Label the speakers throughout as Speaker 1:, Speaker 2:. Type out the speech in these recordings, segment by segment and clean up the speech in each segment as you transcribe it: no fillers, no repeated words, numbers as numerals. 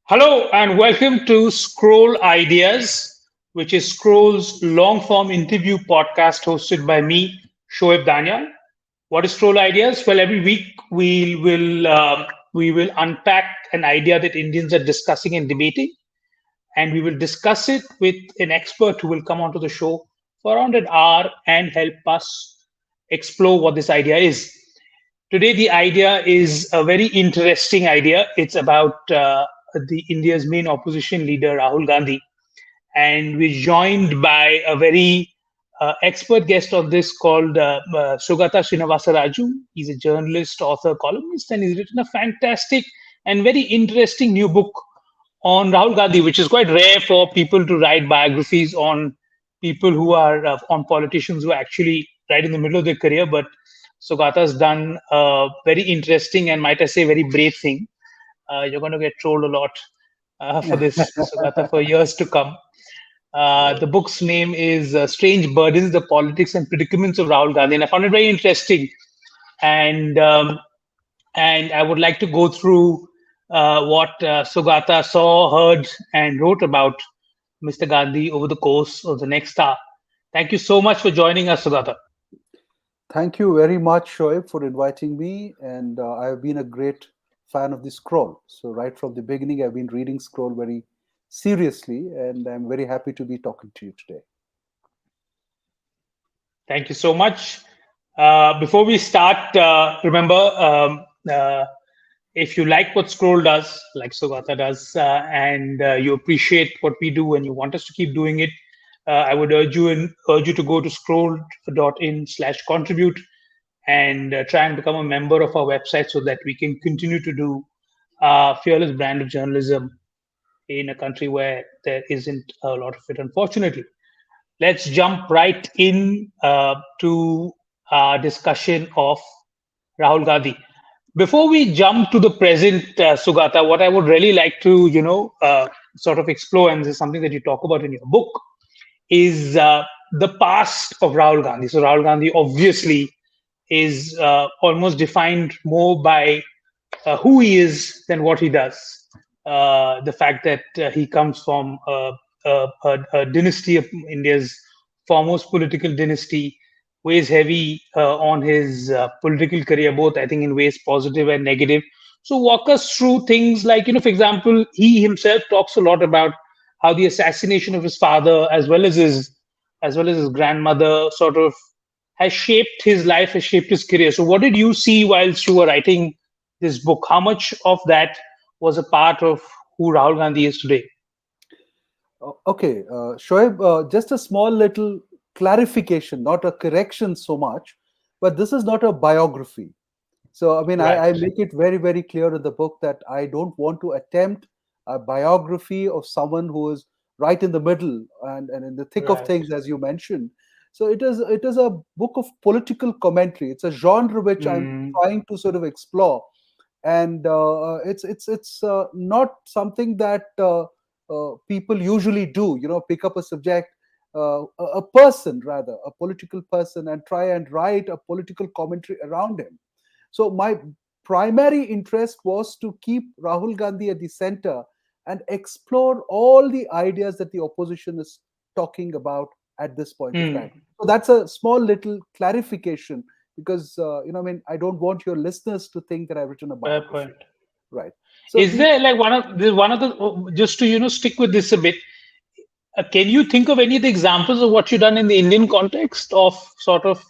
Speaker 1: Hello and welcome to Scroll Ideas, which is Scroll's long form interview podcast hosted by me, Shoaib Daniyal. What is Scroll Ideas? Well, every week we will unpack an idea that Indians are discussing and debating, and we will discuss it with an expert who will come onto the show for around an hour and help us explore what this idea is. Today, the idea is a very interesting idea. It's about the India's main opposition leader, Rahul Gandhi, and we're joined by a very expert guest on this called Sugata Srinivasaraju. He's a journalist, author, columnist, and he's written a fantastic and very interesting new book on Rahul Gandhi, which is quite rare for people to write biographies on people who are on politicians who are actually right in the middle of their career. But Sugata's done a very interesting and, might I say, very brave thing. You're going to get trolled a lot for this, Sugata, for years to come. The book's name is Strange Burdens, the Politics and Predicaments of Rahul Gandhi. And I found it very interesting. And I would like to go through what Sugata saw, heard, and wrote about Mr. Gandhi over the course of the next hour. Thank you so much for joining us, Sugata.
Speaker 2: Thank you very much, Shoaib, for inviting me. And I've been a great fan of the Scroll. So right from the beginning, I've been reading Scroll very seriously, and I'm very happy to be talking to you today.
Speaker 1: Thank you so much. Before we start, remember, if you like what Scroll does, like Sugata does, and you appreciate what we do and you want us to keep doing it, I would urge you to go to scroll.in/contribute and try and become a member of our website so that we can continue to do fearless brand of journalism in a country where there isn't a lot of it, unfortunately. Let's jump right in to our discussion of Rahul Gandhi. Before we jump to the present, Sugata, what I would really like to, sort of explore, and this is something that you talk about in your book, is the past of Rahul Gandhi. So Rahul Gandhi obviously is almost defined more by who he is than what he does. The fact that he comes from a dynasty of India's foremost political dynasty weighs heavy on his political career, both I think in ways positive and negative. So walk us through things like, for example, he himself talks a lot about how the assassination of his father, as well as his grandmother, sort of has shaped his life, has shaped his career. So what did you see whilst you were writing this book? How much of that was a part of who Rahul Gandhi is today?
Speaker 2: Okay, Shoaib, just a small little clarification, not a correction so much, but this is not a biography. So, I mean, I
Speaker 1: Right.
Speaker 2: make it very, very clear in the book that I don't want to attempt a biography of someone who is right in the middle and in the thick of
Speaker 1: Right.
Speaker 2: things, as you mentioned. So it is a book of political commentary. It's a genre which I'm
Speaker 1: Mm,
Speaker 2: trying to sort of explore, and it's not something that people usually do. Pick up a subject, a person rather, a political person, and try and write a political commentary around him. So my primary interest was to keep Rahul Gandhi at the center and explore all the ideas that the opposition is talking about at this point of time.
Speaker 1: mm.
Speaker 2: So that's a small little clarification because I mean, I don't want your listeners to think that I've written a
Speaker 1: Fair
Speaker 2: biography,
Speaker 1: point.
Speaker 2: right? So
Speaker 1: Is
Speaker 2: the
Speaker 1: there like one of the just to stick with this a bit? Can you think of any of the examples of what you've done in the Indian context of sort of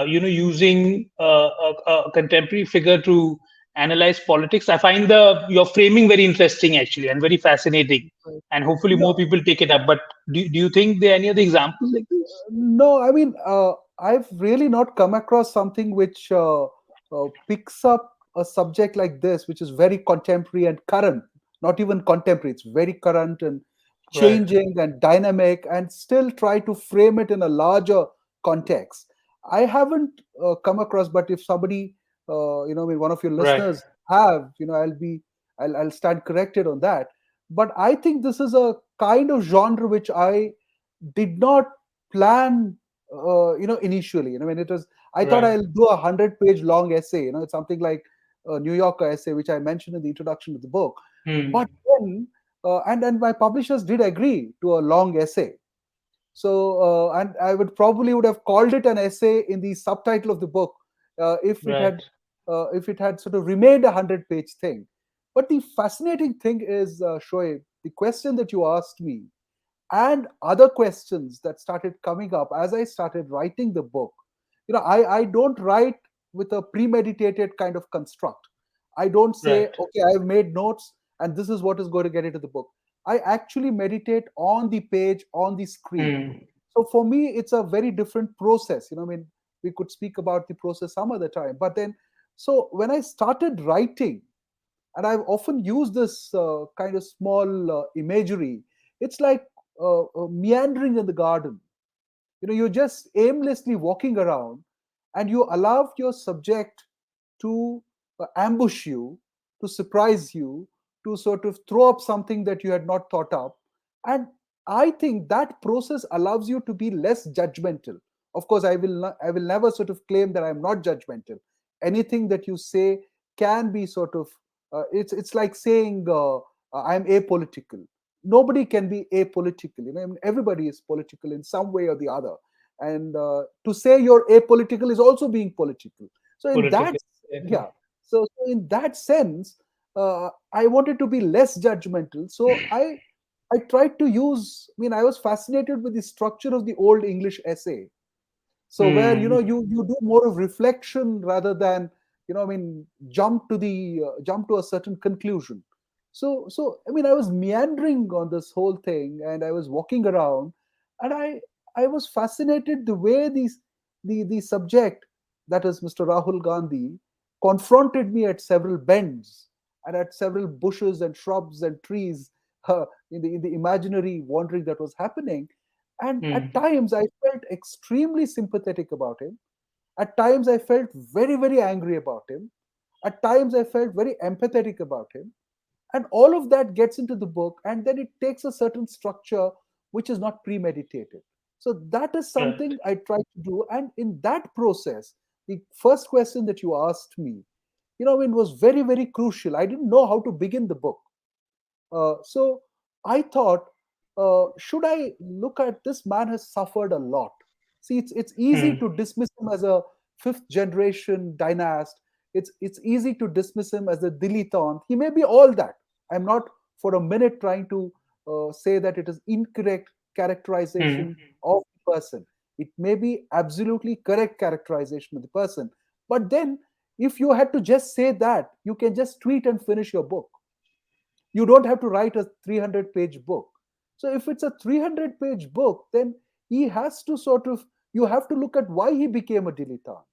Speaker 1: using a contemporary figure to analyze politics? I find the your framing very interesting actually and very fascinating, and hopefully more
Speaker 2: no,
Speaker 1: people take it up. But do you think there are any other examples like this?
Speaker 2: no, I mean, I've really not come across something which picks up a subject like this, which is very contemporary and current. Not even contemporary; it's very current and
Speaker 1: Right.
Speaker 2: changing and dynamic, and still try to frame it in a larger context. I haven't come across, but if somebody, I mean, one of your
Speaker 1: Right.
Speaker 2: listeners have, I'll stand corrected on that. But I think this is a kind of genre which I did not plan initially. When it was, I thought
Speaker 1: Right.
Speaker 2: I'll do 100-page long essay. It's something like New Yorker essay, which I mentioned in the introduction to the book. But
Speaker 1: mm,
Speaker 2: then, and my publishers did agree to a long essay. So, and I would have called it an essay in the subtitle of the book, if it
Speaker 1: right.
Speaker 2: had sort of remained a 100-page thing. But the fascinating thing is, Shoaib, the question that you asked me, and other questions that started coming up as I started writing the book. I don't write with a premeditated kind of construct. I don't say,
Speaker 1: Right.
Speaker 2: okay, I've made notes and this is what is going to get into the book. I actually meditate on the page, on the screen.
Speaker 1: Mm,
Speaker 2: So for me, it's a very different process. I mean, we could speak about the process some other time. But then, so when I started writing, and I've often used this kind of small imagery. It's like meandering in the garden. You're just aimlessly walking around, and you allow your subject to ambush you, to surprise you, to sort of throw up something that you had not thought up. And I think that process allows you to be less judgmental. Of course, I will never sort of claim that I'm not judgmental. Anything that you say can be sort of, it's like saying, I'm apolitical. Nobody can be apolitical. I mean, everybody is political in some way or the other. And to say you're apolitical is also being political. So in that,
Speaker 1: political.
Speaker 2: yeah.
Speaker 1: Exactly.
Speaker 2: So in that sense, I wanted to be less judgmental. So I tried to use. I mean, I was fascinated with the structure of the old English essay. So where
Speaker 1: Mm,
Speaker 2: you do more of reflection rather than, I mean, jump to a certain conclusion. So I mean, I was meandering on this whole thing, and I was walking around, and I was fascinated the way the subject, that is Mr. Rahul Gandhi, confronted me at several bends and at several bushes and shrubs and trees, in the imaginary wandering that was happening. And at
Speaker 1: mm,
Speaker 2: times I felt extremely sympathetic about him. At times I felt very, very angry about him. At times I felt very empathetic about him. And all of that gets into the book, and then it takes a certain structure which is not premeditated. So that is
Speaker 1: right.
Speaker 2: something I try to do. And in that process, the first question that you asked me, it was very, very crucial. I didn't know how to begin the book. So I thought, should I look at this man has suffered a lot? See, it's easy
Speaker 1: Mm,
Speaker 2: to dismiss him as a fifth generation dynast. It's easy to dismiss him as a dilettante. He may be all that. I'm not for a minute trying to say that it is incorrect
Speaker 1: mm,
Speaker 2: characterization of the person. It may be absolutely correct characterization of the person. But then, if you had to just say that, you can just tweet and finish your book. You don't have to write a 300-page book. So if it's a 300-page book, then he has to sort of, you have to look at why he became a dilettante,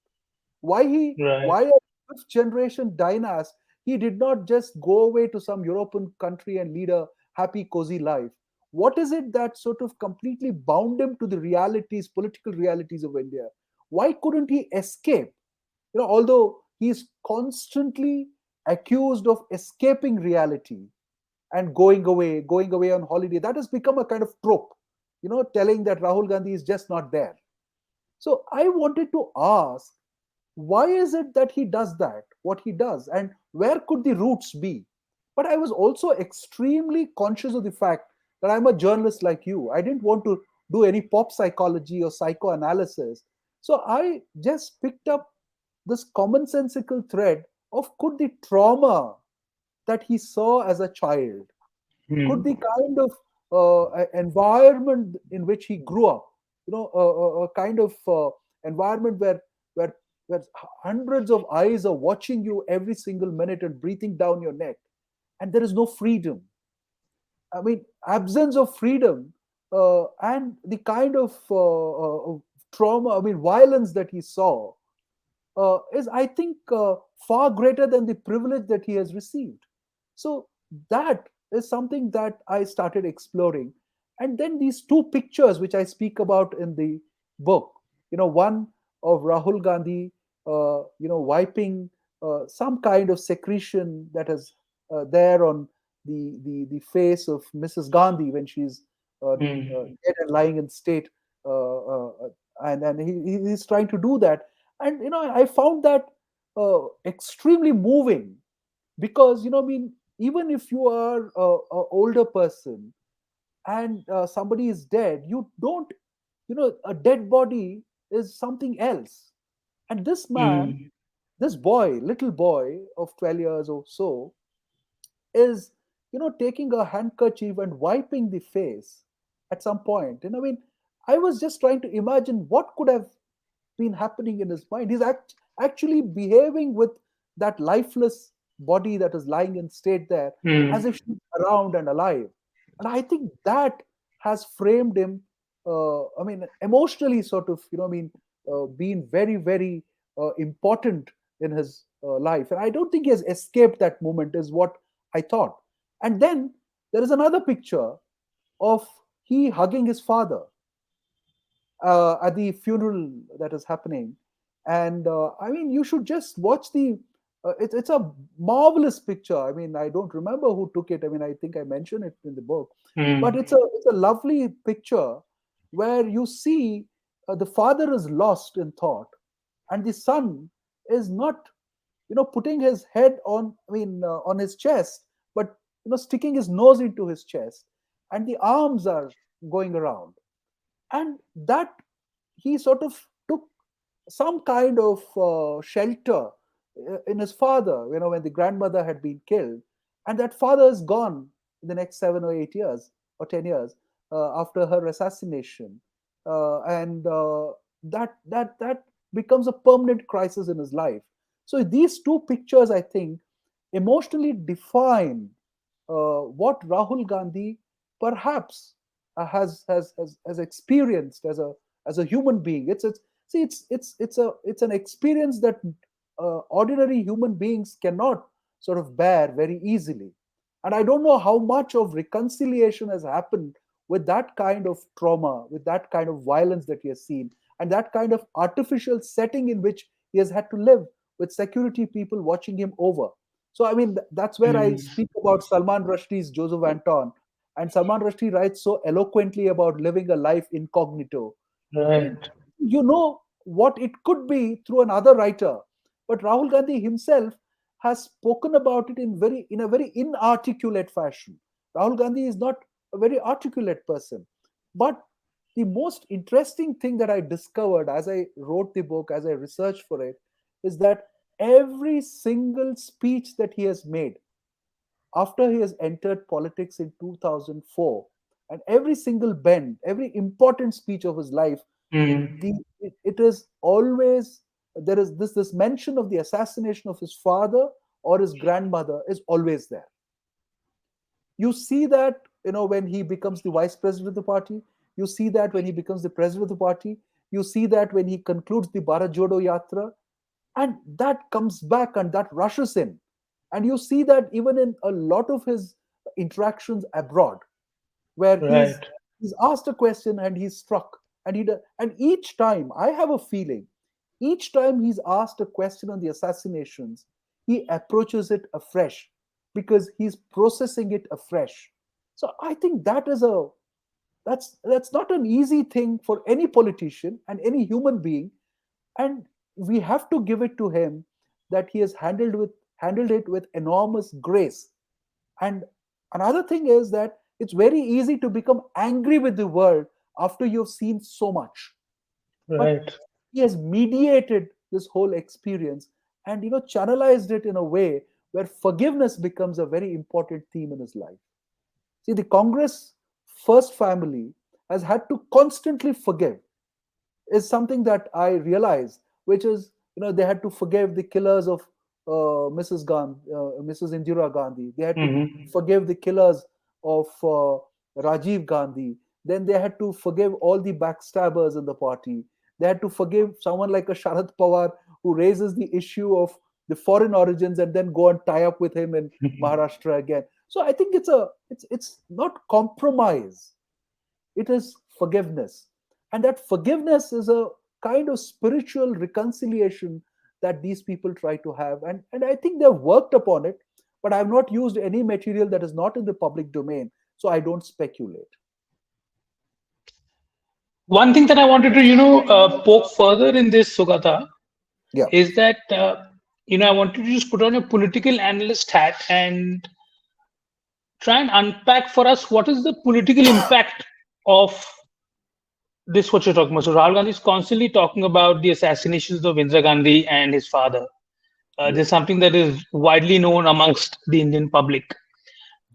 Speaker 1: right.
Speaker 2: why a fifth generation dynast. He did not just go away to some European country and lead a happy cozy life. What is it that sort of completely bound him to the realities, political realities of India? Why couldn't he escape? Although he is constantly accused of escaping reality and going away on holiday. That has become a kind of trope, telling that Rahul Gandhi is just not there. So I wanted to ask, why is it that he does that, what he does, and where could the roots be? But I was also extremely conscious of the fact that I'm a journalist like you. I didn't want to do any pop psychology or psychoanalysis. So I just picked up this commonsensical thread of, could the trauma that he saw as a child, could the
Speaker 1: Mm,
Speaker 2: kind of environment in which he grew up, a kind of environment where where hundreds of eyes are watching you every single minute and breathing down your neck, and there is no freedom. I mean, absence of freedom, and the kind of trauma, I mean, violence that he saw, is, I think, far greater than the privilege that he has received. So that is something that I started exploring. And then these two pictures, which I speak about in the book, one of Rahul Gandhi, wiping some kind of secretion that is there on the face of Mrs. Gandhi when she's
Speaker 1: mm,
Speaker 2: dead and lying in state, and he's trying to do that. And I found that extremely moving, because I mean, even if you are a older person and somebody is dead, you don't, a dead body is something else. And this man,
Speaker 1: Mm.
Speaker 2: this boy, little boy of 12 years or so, is taking a handkerchief and wiping the face at some point. And I mean, I was just trying to imagine what could have been happening in his mind. He's actually behaving with that lifeless body that is lying in state there, as
Speaker 1: Mm.
Speaker 2: if she's around and alive. And I think that has framed him, I mean, emotionally, sort of, I mean, been very, very important in his life. And I don't think he has escaped that moment, is what I thought. And then there is another picture of he hugging his father at the funeral that is happening. And I mean, you should just watch the. It's a marvelous picture. I mean, I don't remember who took it. I mean, I think I mentioned it in the book, but
Speaker 1: Mm.
Speaker 2: it's a lovely picture where you see the father is lost in thought, and the son is not, putting his head on. I mean, on his chest, but sticking his nose into his chest, and the arms are going around, and that he sort of took some kind of shelter in his father, when the grandmother had been killed. And that father is gone in the next 7 or 8 years or 10 years after her assassination. And that becomes a permanent crisis in his life. So these two pictures, I think, emotionally define what Rahul Gandhi perhaps has experienced as a human being. It's see it's an experience that ordinary human beings cannot sort of bear very easily. And I don't know how much of reconciliation has happened with that kind of trauma, with that kind of violence that he has seen, and that kind of artificial setting in which he has had to live, with security people watching him over. So I mean, that's where I
Speaker 1: Mm.
Speaker 2: speak about Salman Rushdie's Joseph Anton. And Salman Rushdie writes so eloquently about living a life incognito.
Speaker 1: Right.
Speaker 2: You know what it could be through another writer, but Rahul Gandhi himself has spoken about it in a very inarticulate fashion. Rahul Gandhi is not a very articulate person, but the most interesting thing that I discovered as I wrote the book, as I researched for it, is that every single speech that he has made after he has entered politics in 2004, and every single bend, every important speech of his life,
Speaker 1: Mm.
Speaker 2: it is always, there is this mention of the assassination of his father or his grandmother is always there. You see that, when he becomes the vice president of the party. You see that when he becomes the president of the party. You see that when he concludes the Bharat Jodo Yatra, and that comes back and that rushes in. And you see that even in a lot of his interactions abroad, where
Speaker 1: Right.
Speaker 2: he's asked a question and he's struck. And and each time I have a feeling, each time he's asked a question on the assassinations, he approaches it afresh, because he's processing it afresh. So I think that's not an easy thing for any politician and any human being. And we have to give it to him that he has handled it with enormous grace. And another thing is that it's very easy to become angry with the world after you've seen so much. But
Speaker 1: Right.
Speaker 2: he has mediated this whole experience and channelized it in a way where forgiveness becomes a very important theme in his life. See, the Congress first family has had to constantly forgive, is something that I realized, which is, they had to forgive the killers of Mrs. Indira Gandhi. They had to
Speaker 1: Mm-hmm.
Speaker 2: forgive the killers of Rajiv Gandhi. Then they had to forgive all the backstabbers in the party. They had to forgive someone like a Sharad Pawar, who raises the issue of the foreign origins and then go and tie up with him in Maharashtra again. So I think it's not compromise, it is forgiveness. And that forgiveness is a kind of spiritual reconciliation that these people try to have. And I think they've worked upon it, but I've not used any material that is not in the public domain, so I don't speculate.
Speaker 1: One thing that I wanted to, poke further in this, Sugata,
Speaker 2: Yeah.
Speaker 1: is that I wanted to just put on a political analyst hat and try and unpack for us what is the political impact of this, what you're talking about. So Rahul Gandhi is constantly talking about the assassinations of Indira Gandhi and his father. There's
Speaker 2: Yes,
Speaker 1: something that is widely known amongst the Indian public.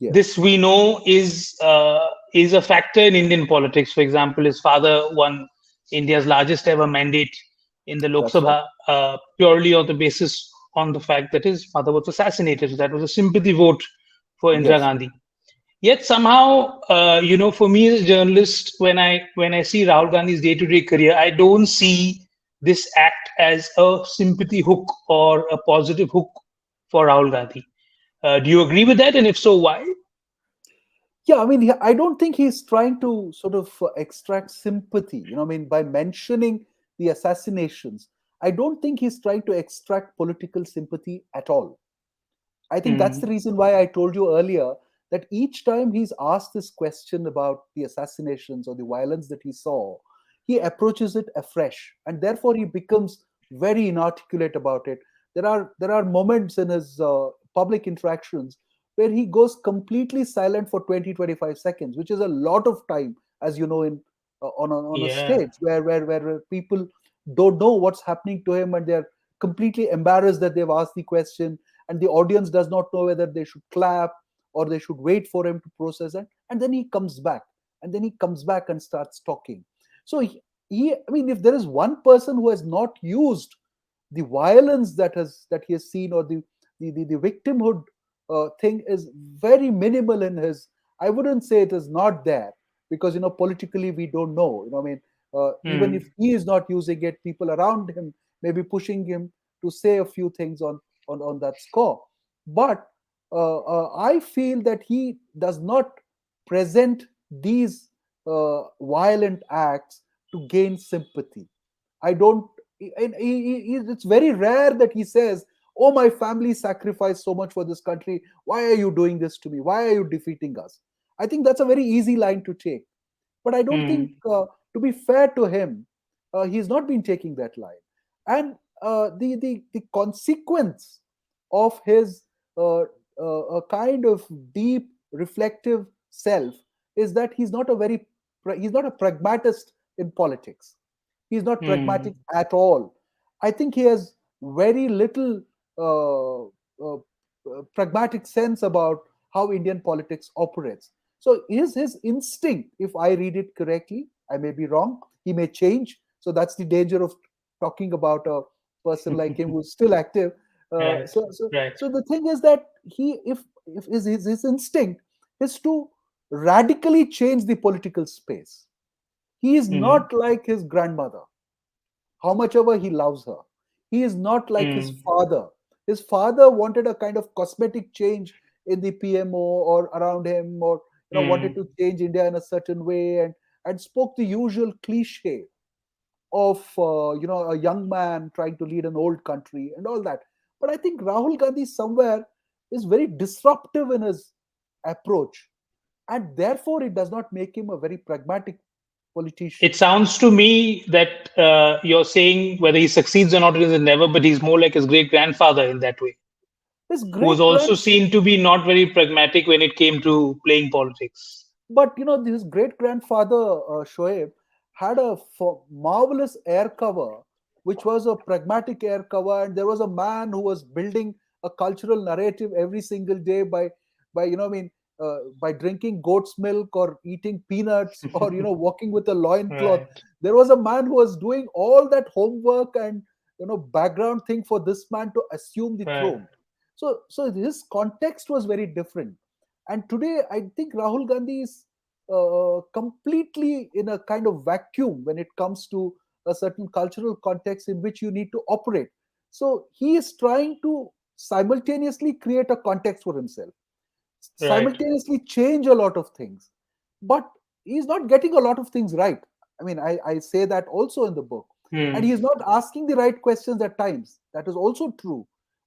Speaker 2: yes,
Speaker 1: This we know is a factor in Indian politics. For example, his father won India's largest ever mandate in the Lok
Speaker 2: that's right.
Speaker 1: Sabha purely on the basis on the fact that his father was assassinated. So that was a sympathy vote for Indira
Speaker 2: Yes.
Speaker 1: Gandhi. Yet somehow, for me as a journalist, when I see Rahul Gandhi's day-to-day career, I don't see this act as a sympathy hook or a positive hook for Rahul Gandhi. Do you agree with that? And if so, why?
Speaker 2: Yeah, I mean, I don't think he's trying to sort of extract sympathy. I mean, by mentioning the assassinations, I don't think he's trying to extract political sympathy at all. I think that's the
Speaker 1: Mm,
Speaker 2: reason why I told you earlier that each time he's asked this question about the assassinations or the violence that he saw, he approaches it afresh, and therefore he becomes very inarticulate about it. There are moments in his public interactions where he goes completely silent for 20-25 seconds, which is a lot of time, as you know, in on a
Speaker 1: yeah.
Speaker 2: stage where people don't know what's happening to him, and they're completely embarrassed that they've asked the question, and the audience does not know whether they should clap or they should wait for him to process it, and then he comes back, and starts talking. So I mean, if there is one person who has not used the violence that he has seen, or the victimhood thing, is very minimal in his. I wouldn't say it is not there, because politically we don't know. I mean, even if
Speaker 1: Mm,
Speaker 2: he is not using it, people around him may be pushing him to say a few things on that score. But I feel that he does not present these violent acts to gain sympathy. I don't. It's very rare that he says, "Oh, my family sacrificed so much for this country. Why are you doing this to me? Why are you defeating us?" I think that's a very easy line to take. But I don't think,
Speaker 1: mm,
Speaker 2: to be fair to him, he's not been taking that line. And the consequence of his a kind of deep reflective self is that he's not a pragmatist in politics. He's not pragmatic
Speaker 1: mm,
Speaker 2: at all. I think he has very little pragmatic sense about how Indian politics operates. So his instinct, if I read it correctly, I may be wrong, he may change. So that's the danger of talking about a person like him who's still active. Uh,
Speaker 1: right,
Speaker 2: so so
Speaker 1: right.
Speaker 2: so the thing is that he if his instinct is to radically change the political space. He is
Speaker 1: Mm,
Speaker 2: not like his grandmother, how much ever he loves her. He is not like his
Speaker 1: mm,
Speaker 2: father. His father wanted a kind of cosmetic change in the PMO or around him, or wanted
Speaker 1: mm,
Speaker 2: to change India in a certain way, and spoke the usual cliche of a young man trying to lead an old country and all that. But I think Rahul Gandhi somewhere is very disruptive in his approach, and therefore it does not make him a very pragmatic
Speaker 1: It
Speaker 2: politician.
Speaker 1: sounds to me that you're saying whether he succeeds or not is never, but he's more like his great grandfather in that way,
Speaker 2: His
Speaker 1: who was
Speaker 2: great
Speaker 1: also
Speaker 2: grand
Speaker 1: seen to be not very pragmatic when it came to playing politics.
Speaker 2: But his great grandfather, Shoaib, had a marvelous air cover, which was a pragmatic air cover, and there was a man who was building a cultural narrative every single day by by drinking goat's milk or eating peanuts, or walking with a loincloth.
Speaker 1: Right,
Speaker 2: There was a man who was doing all that homework and background thing for this man to assume the
Speaker 1: right.
Speaker 2: throne. So his context was very different. And today, I think Rahul Gandhi is completely in a kind of vacuum when it comes to a certain cultural context in which you need to operate. So he is trying to simultaneously create a context for himself,
Speaker 1: Right.
Speaker 2: simultaneously change a lot of things, but he's not getting a lot of things right. I mean, I say that also in the book. And
Speaker 1: Hmm.
Speaker 2: he's not asking the right questions at times. That is also true.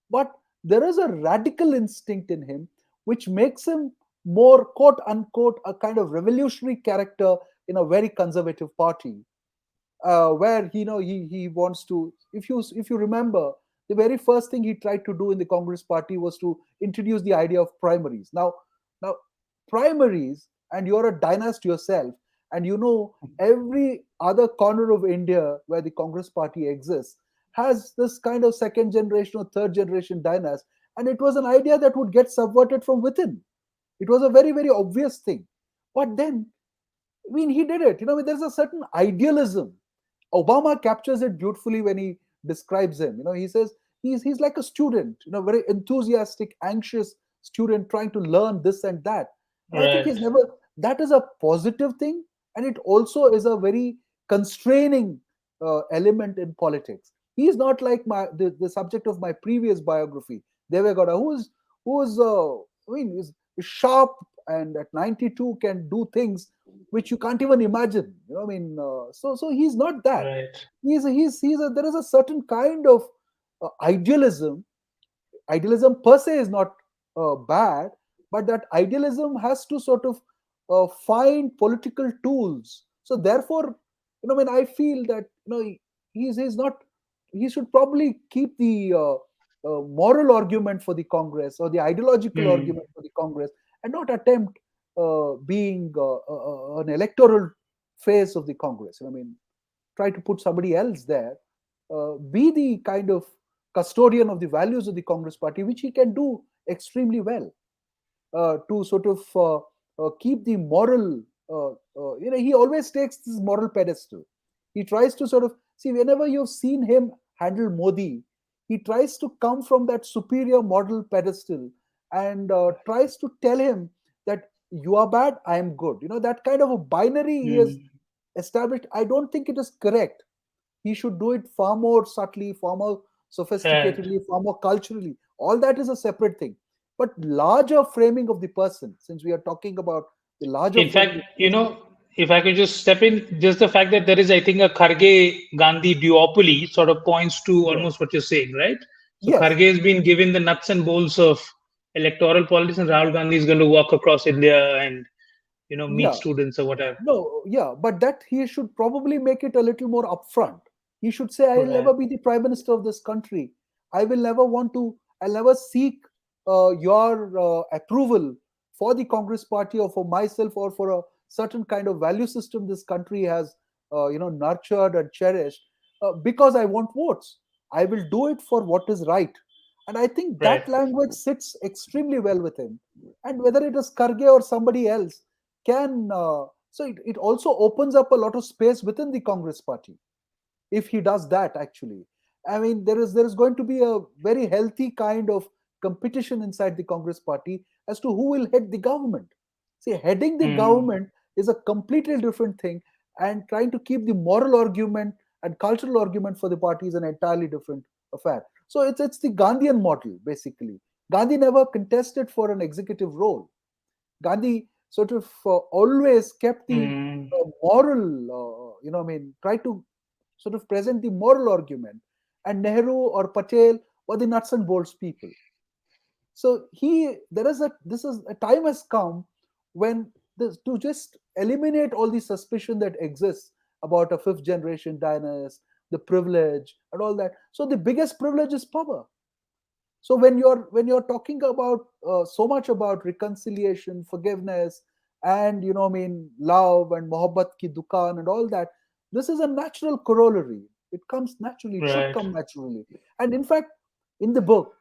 Speaker 2: But there is a radical instinct in him which makes him more, quote unquote, a kind of revolutionary character in a very conservative party, where he wants to. If you remember, the very first thing he tried to do in the Congress party was to introduce the idea of primaries. Now primaries, and you're a dynast yourself, and you know every other corner of India where the Congress party exists has this kind of second generation or third generation dynast, and it was an idea that would get subverted from within. It was a very, very obvious thing. But then, I mean, he did it. There's a certain idealism. Obama captures it beautifully when he describes him. He says he's like a student, very enthusiastic, anxious student trying to learn this and that. And I think
Speaker 1: Right.
Speaker 2: he's never, that is a positive thing. And it also is a very constraining element in politics. He's not like the subject of my previous biography, Devegowda, is sharp, and at 92 can do things which you can't even imagine. So he's not that.
Speaker 1: Right.
Speaker 2: There is a certain kind of idealism. Idealism per se is not bad, but that idealism has to sort of find political tools. So therefore, when I feel that he's not, he should probably keep the moral argument for the Congress, or the ideological
Speaker 1: Hmm.
Speaker 2: argument for the Congress, and not attempt being an electoral phase of the Congress. Try to put somebody else there, be the kind of custodian of the values of the Congress party, which he can do extremely well, to sort of keep the moral. He always takes this moral pedestal. He tries to sort of see, whenever you've seen him handle Modi, he tries to come from that superior moral pedestal, and tries to tell him that you are bad, I am good. That kind of a binary he has
Speaker 1: Hmm.
Speaker 2: established. I don't think it is correct. He should do it far more subtly, far more
Speaker 1: Right.
Speaker 2: sophisticatedly, far more culturally. All that is a separate thing. But larger framing of the person, since we are talking about the larger
Speaker 1: In
Speaker 2: framing
Speaker 1: fact,
Speaker 2: of the person.
Speaker 1: if I could just step in, just the fact that there is, I think, a Kharge Gandhi duopoly sort of points to
Speaker 2: Yes.
Speaker 1: almost what you're saying, right? So
Speaker 2: Yes.
Speaker 1: Kharge has been given the nuts and bolts of electoral politics, and Rahul Gandhi is going to walk across India and meet
Speaker 2: Yeah.
Speaker 1: students or whatever.
Speaker 2: No, yeah, but that he should probably make it a little more upfront. He should say, I'll
Speaker 1: Right.
Speaker 2: never be the prime minister of this country. I will never want to, I'll never seek your approval for the Congress party, or for myself, or for a certain kind of value system this country has, nurtured and cherished, because I want votes. I will do it for what is right. And I think
Speaker 1: Right.
Speaker 2: that language sits extremely well with him. And whether it is Karge or somebody else, can so it also opens up a lot of space within the Congress party if he does that. Actually, I mean, there is going to be a very healthy kind of competition inside the Congress party as to who will head the government. See, heading the
Speaker 1: Hmm.
Speaker 2: government is a completely different thing, and trying to keep the moral argument and cultural argument for the party is an entirely different affair. So it's the Gandhian model basically. Gandhi never contested for an executive role. Gandhi sort of always kept the
Speaker 1: Hmm.
Speaker 2: moral, tried to sort of present the moral argument. And Nehru or Patel were the nuts and bolts people. So this is a time has come when to just eliminate all the suspicion that exists about a fifth generation dynasty, the privilege and all that. So the biggest privilege is power. So when you're talking about so much about reconciliation, forgiveness, and love and mohabbat ki dukan and all that, this is a natural corollary. It comes naturally. It should
Speaker 1: Right.
Speaker 2: come naturally. And in fact, in the book,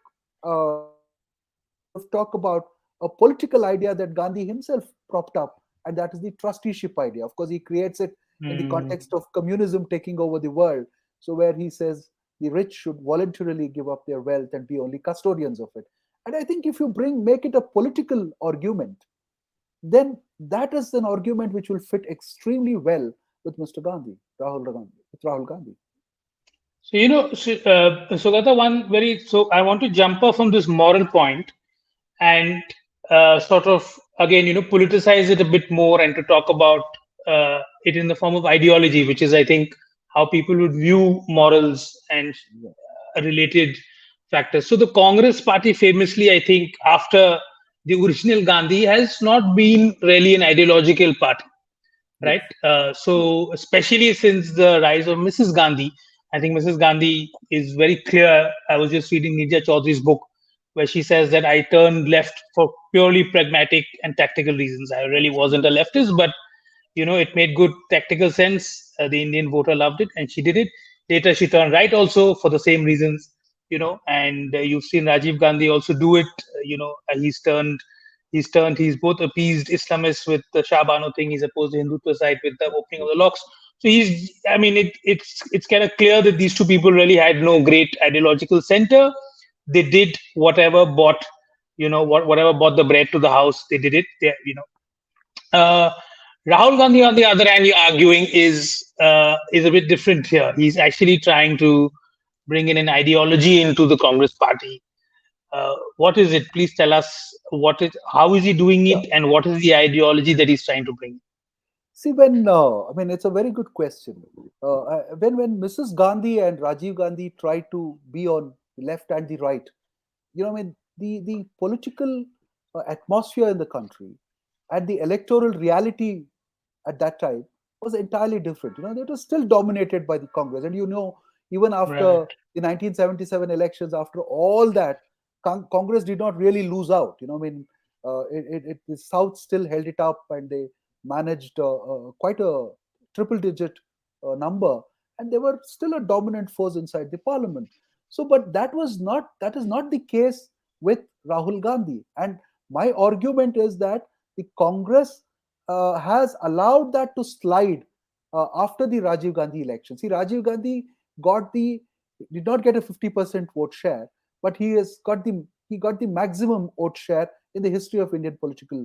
Speaker 2: I sort of talk about a political idea that Gandhi himself propped up, and that is the trusteeship idea. Of course, he creates it in the
Speaker 1: Hmm.
Speaker 2: context of communism taking over the world. So where he says the rich should voluntarily give up their wealth and be only custodians of it. And I think if you make it a political argument, then that is an argument which will fit extremely well with Mr. Gandhi, Rahul Gandhi.
Speaker 1: So, Sugata, I want to jump off from this moral point and sort of, again, politicize it a bit more and to talk about it in the form of ideology, which is, I think, how people would view morals and
Speaker 2: Yeah.
Speaker 1: related factors. So, the Congress party famously, I think, after the original Gandhi, has not been really an ideological party,
Speaker 2: Yes.
Speaker 1: right?
Speaker 2: Yes.
Speaker 1: So, especially since the rise of Mrs. Gandhi, I think Mrs. Gandhi is very clear. I was just reading Nidya Chaudhry's book where she says that I turned left for purely pragmatic and tactical reasons. I really wasn't a leftist, but it made good tactical sense. The Indian voter loved it, and she did it. Later, she turned right also for the same reasons. And you've seen Rajiv Gandhi also do it. He's both appeased Islamists with the Shah Bano thing. He's opposed the Hindutva side with the opening of the locks. So I mean, it's kind of clear that these two people really had no great ideological center. They did whatever bought, whatever bought the bread to the house. They did it. Uh, Rahul Gandhi, on the other hand, you're arguing is a bit different here. He's actually trying to bring in an ideology into the Congress party. What is it? Please tell us how is he doing
Speaker 2: Yeah.
Speaker 1: it, and what is the ideology that he's trying to bring?
Speaker 2: See, when I mean, it's a very good question. When Mrs. Gandhi and Rajiv Gandhi tried to be on the left and the right, I mean, the political atmosphere in the country and the electoral reality at that time was entirely different. It was still dominated by the Congress, and even
Speaker 1: Right.
Speaker 2: after the 1977 elections, after all that, Congress did not really lose out. I mean, the South still held it up, and they managed quite a triple-digit number, and they were still a dominant force inside the parliament. So, but that is not the case with Rahul Gandhi. And my argument is that the Congress has allowed that to slide after the Rajiv Gandhi election. See, Rajiv Gandhi got the did not get a 50% vote share, but he got the maximum vote share in the history of Indian political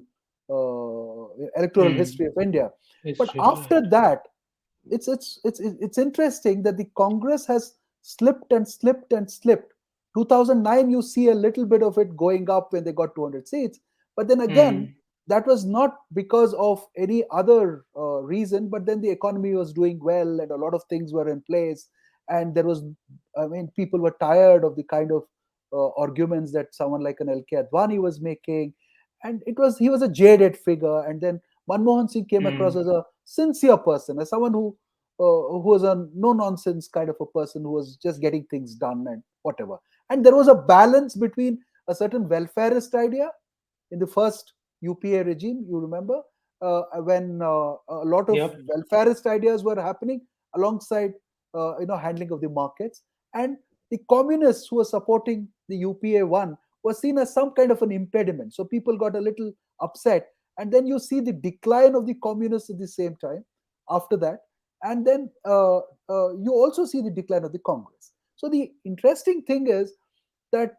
Speaker 2: electoral
Speaker 1: Hmm.
Speaker 2: history of India. But
Speaker 1: History, right.
Speaker 2: after that, it's interesting that the Congress has slipped and slipped and slipped. 2009, you see a little bit of it going up when they got 200 seats, but then again,
Speaker 1: Hmm.
Speaker 2: that was not because of any other reason. But then the economy was doing well, and a lot of things were in place, and there was, I mean, people were tired of the kind of arguments that someone like an LK Advani was making, and he was a jaded figure. And then Manmohan Singh came across
Speaker 1: Hmm.
Speaker 2: as a sincere person, as someone who was a no nonsense kind of a person who was just getting things done and whatever. And there was a balance between a certain welfarist idea in the first UPA regime, you remember, when a lot of
Speaker 1: Yep.
Speaker 2: welfarist ideas were happening alongside, handling of the markets, and the communists who were supporting the UPA one were seen as some kind of an impediment. So people got a little upset, and then you see the decline of the communists at the same time after that, and then you also see the decline of the Congress. So the interesting thing is that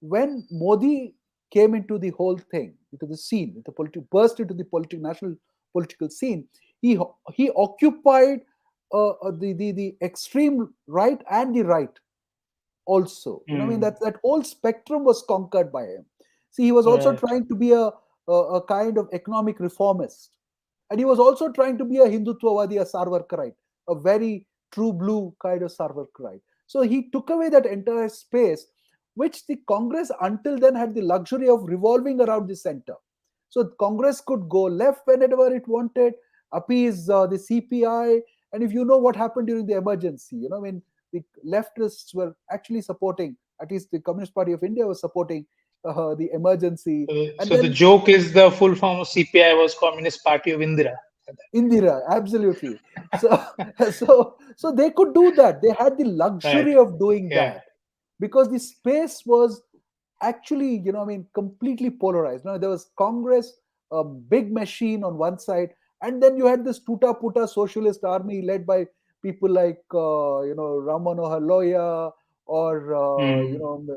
Speaker 2: when Modi came into the whole thing, into the scene, burst into the national political scene, he occupied the extreme right and the right also. I mean,
Speaker 1: Hmm.
Speaker 2: that whole spectrum was conquered by him. See, he was also
Speaker 1: Right.
Speaker 2: trying to be a kind of economic reformist, and he was also trying to be a Hindutvawadi, a Sarwarkarite, a very true blue kind of Sarwarkarite. So he took away that entire space, which the Congress until then had the luxury of revolving around the center. So Congress could go left whenever it wanted, appease the CPI, and if you know what happened during the emergency, I mean, the leftists were actually supporting, at least the Communist Party of India was supporting the emergency. And
Speaker 1: So the
Speaker 2: then
Speaker 1: joke is the full form of CPI was Communist Party of Indira.
Speaker 2: Indira, absolutely. So, so they could do that. They had the
Speaker 1: Right.
Speaker 2: luxury of doing
Speaker 1: Yeah.
Speaker 2: that because the space was actually, I mean, completely polarized. There was Congress, a big machine on one side, and then you had this tuta puta socialist army led by people like, Ram Manohar Loya or,
Speaker 1: Hmm.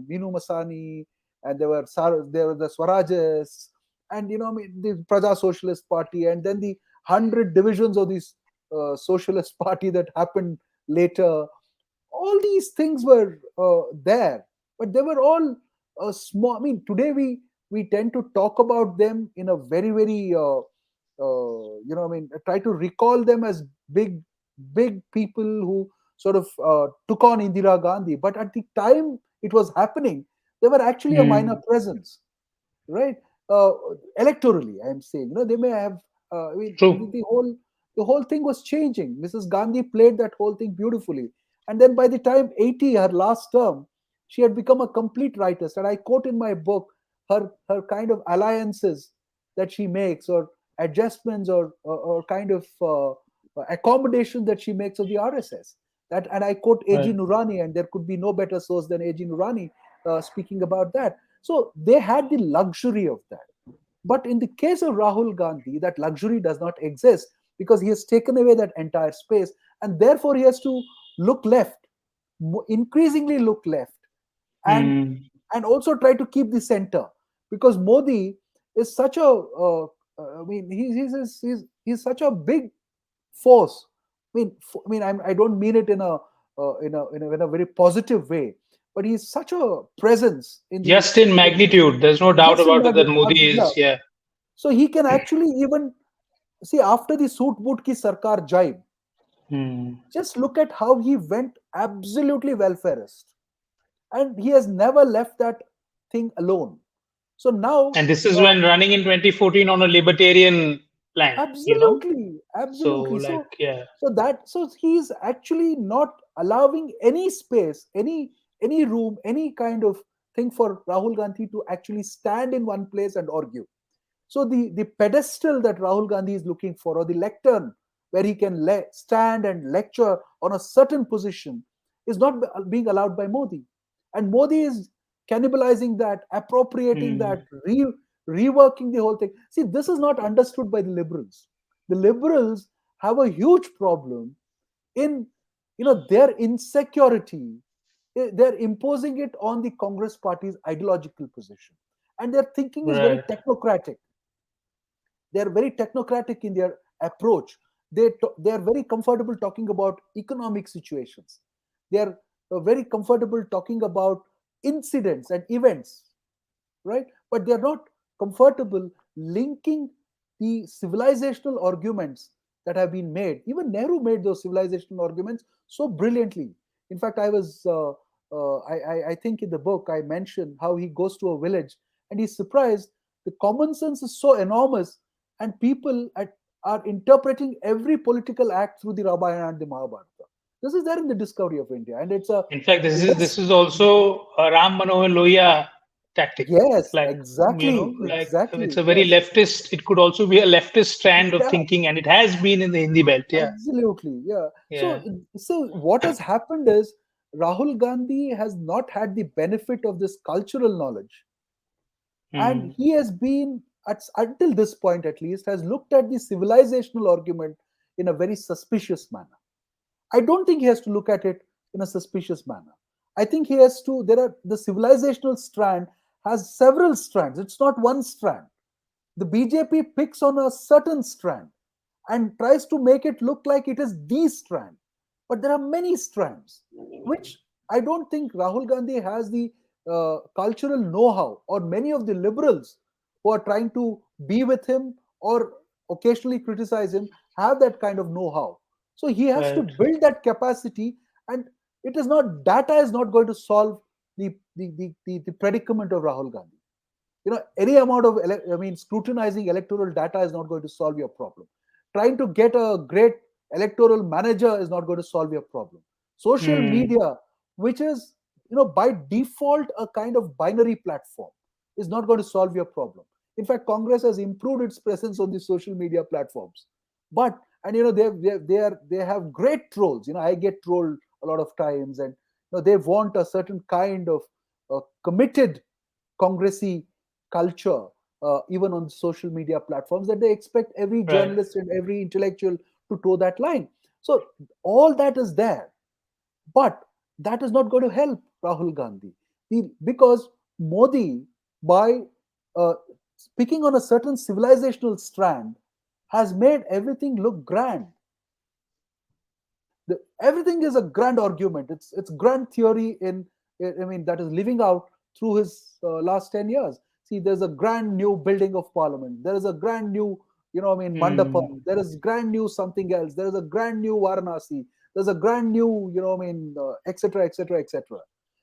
Speaker 2: Minu Masani, and there were the Swarajists, and, I mean, the Praja Socialist Party, and then the 100 divisions of this socialist party that happened later. All these things were there, but they were all small. I mean, today we tend to talk about them in a very very I mean, try to recall them as big people who sort of took on Indira Gandhi, but at the time it was happening, they were actually a minor
Speaker 1: Hmm.
Speaker 2: presence, right? uh, Electorally, I am saying, they may have, I mean,
Speaker 1: True.
Speaker 2: the whole thing was changing. Mrs. Gandhi played that whole thing beautifully, And then by the time 80, her last term, she had become a complete rightist. And I quote in my book her kind of alliances that she makes, or adjustments, or kind of accommodation that she makes of the RSS. That, and I quote A.G.
Speaker 1: Right.
Speaker 2: Nurani, and there could be no better source than A.G. Nurani speaking about that. So they had the luxury of that. But in the case of Rahul Gandhi, that luxury does not exist because he has taken away that entire space, and therefore he has to look left, increasingly look left, and
Speaker 1: Mm.
Speaker 2: also try to keep the center, because Modi is such a I mean he's such a big force. I don't mean it in a very positive way, but he's such a presence in the
Speaker 1: Just in
Speaker 2: in the
Speaker 1: magnitude, there's no doubt
Speaker 2: just in
Speaker 1: about it that
Speaker 2: magnitude.
Speaker 1: Modi
Speaker 2: Yeah,
Speaker 1: is, yeah.
Speaker 2: so he can actually even see after the suit boot ki sarkar jibe.
Speaker 1: Mm.
Speaker 2: Just look at how he went absolutely welfareist, and he has never left that thing alone. So now,
Speaker 1: And this is
Speaker 2: uh,
Speaker 1: when running in 2014 on a libertarian plan. So,
Speaker 2: absolutely.
Speaker 1: like, yeah.
Speaker 2: So he's actually not allowing any space, any room, any kind of thing for Rahul Gandhi to actually stand in one place and argue. So the pedestal that Rahul Gandhi is looking for, or the lectern where he can stand and lecture on a certain position, is not being allowed by Modi. And Modi is cannibalizing that, appropriating
Speaker 1: Mm.
Speaker 2: that, reworking the whole thing. See, this is not understood by the liberals. The liberals have a huge problem in, their insecurity. They're imposing it on the Congress party's ideological position, and their thinking is very
Speaker 1: Right.
Speaker 2: technocratic. They are very technocratic in their approach. They are very comfortable talking about economic situations. They are very comfortable talking about incidents and events, right? But they are not comfortable linking the civilizational arguments that have been made. Even Nehru made those civilizational arguments so brilliantly. In fact, I think in the book I mentioned how he goes to a village and he's surprised the common sense is so enormous, and people are interpreting every political act through the Ramayana and the Mahabharata. This is there in the discovery of India, and it's a
Speaker 1: In fact, this
Speaker 2: less.
Speaker 1: is also a Ram Manohar Lohiya tactic.
Speaker 2: Yes,
Speaker 1: Like,
Speaker 2: exactly,
Speaker 1: it's
Speaker 2: exactly.
Speaker 1: a very
Speaker 2: Yes,
Speaker 1: leftist. It could also be a leftist strand of
Speaker 2: yeah,
Speaker 1: thinking, and it has been in the Hindi belt. Yeah,
Speaker 2: absolutely. Yeah.
Speaker 1: yeah.
Speaker 2: So what has happened is Rahul Gandhi has not had the benefit of this cultural knowledge, and
Speaker 1: Mm.
Speaker 2: he has been until this point at least has looked at the civilizational argument in a very suspicious manner. I don't think he has to look at it in a suspicious manner. I think he has to. There are the civilizational strand has several strands. It's not one strand. The BJP picks on a certain strand and tries to make it look like it is the strand. But there are many strands, which I don't think Rahul Gandhi has the cultural know how, or many of the liberals who are trying to be with him or occasionally criticize him have that kind of know how. So he has to
Speaker 1: Right.
Speaker 2: build that capacity, and it is not, data is not going to solve the predicament of Rahul Gandhi. Any amount of scrutinizing electoral data is not going to solve your problem. Trying to get a great electoral manager is not going to solve your problem. Social
Speaker 1: Mm.
Speaker 2: media, which is by default a kind of binary platform, is not going to solve your problem. In fact, Congress has improved its presence on the social media platforms, but and they have great trolls. I get trolled a lot of times, and they want a certain kind of committed congressy culture, even on social media platforms, that they expect every
Speaker 1: Right.
Speaker 2: journalist and every intellectual to toe that line. So all that is there, but that is not going to help Rahul Gandhi. Because Modi, by uh, speaking on a certain civilizational strand, has made everything look grand. Everything is a grand argument. It's grand theory that is living out through his last 10 years. See, there's a grand new building of parliament. There is a grand new,
Speaker 1: Mm.
Speaker 2: mandapam. There is grand new something else. There is a grand new Varanasi. There's a grand new, etc., etc., etc.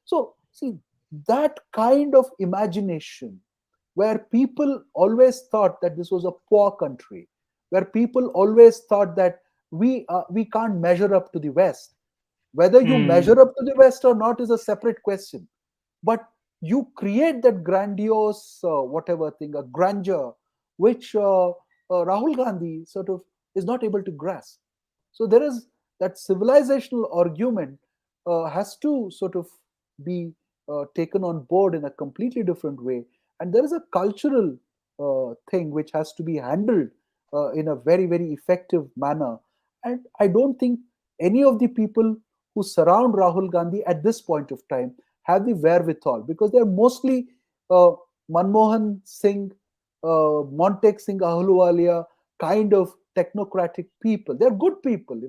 Speaker 2: So see, that kind of imagination, where people always thought that this was a poor country, where people always thought that we can't measure up to the West. Whether you
Speaker 1: Hmm.
Speaker 2: measure up to the West or not is a separate question. But you create that grandiose, whatever thing, a grandeur, which Rahul Gandhi sort of is not able to grasp. So there is that civilizational argument has to sort of be taken on board in a completely different way. And there is a cultural thing which has to be handled in a very, very effective manner. And I don't think any of the people who surround Rahul Gandhi at this point of time have the wherewithal, because they're mostly uh, Manmohan Singh, Montek Singh Ahluwalia kind of technocratic people. They're good people,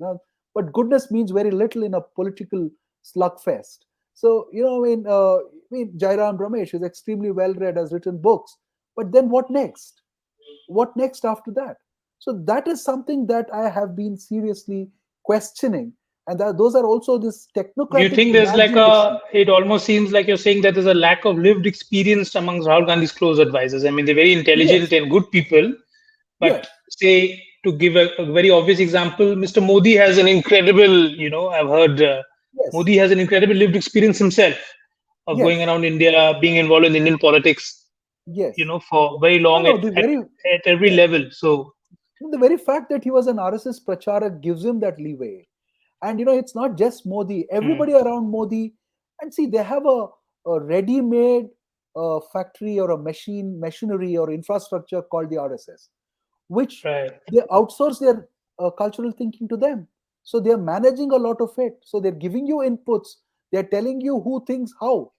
Speaker 2: but goodness means very little in a political slugfest. So, Jairam Ramesh is extremely well read, has written books, but then what next? What next after that? So that is something that I have been seriously questioning, and that those are also this
Speaker 1: Do you
Speaker 2: technocratic
Speaker 1: think there's like a,
Speaker 2: imagination.
Speaker 1: it almost seems like you're saying that there's a lack of lived experience amongst Rahul Gandhi's close advisors? I mean, they're very intelligent
Speaker 2: Yes,
Speaker 1: and good people, but
Speaker 2: yes,
Speaker 1: say, to give a very obvious example, Mr. Modi has an incredible, I've heard
Speaker 2: yes,
Speaker 1: Modi has an incredible lived experience himself of going
Speaker 2: yes,
Speaker 1: around India, being involved in Indian politics,
Speaker 2: yes.
Speaker 1: for very
Speaker 2: No,
Speaker 1: long
Speaker 2: no, the very
Speaker 1: at every
Speaker 2: yes,
Speaker 1: level. So,
Speaker 2: the very fact that he was an RSS pracharak gives him that leeway. And it's not just Modi,
Speaker 1: mm,
Speaker 2: everybody around Modi. And see, they have a ready-made factory or a machinery or infrastructure called the RSS, which
Speaker 1: right.
Speaker 2: they outsource their cultural thinking to them. So they're managing a lot of it. So they're giving you inputs. They're telling you who thinks how,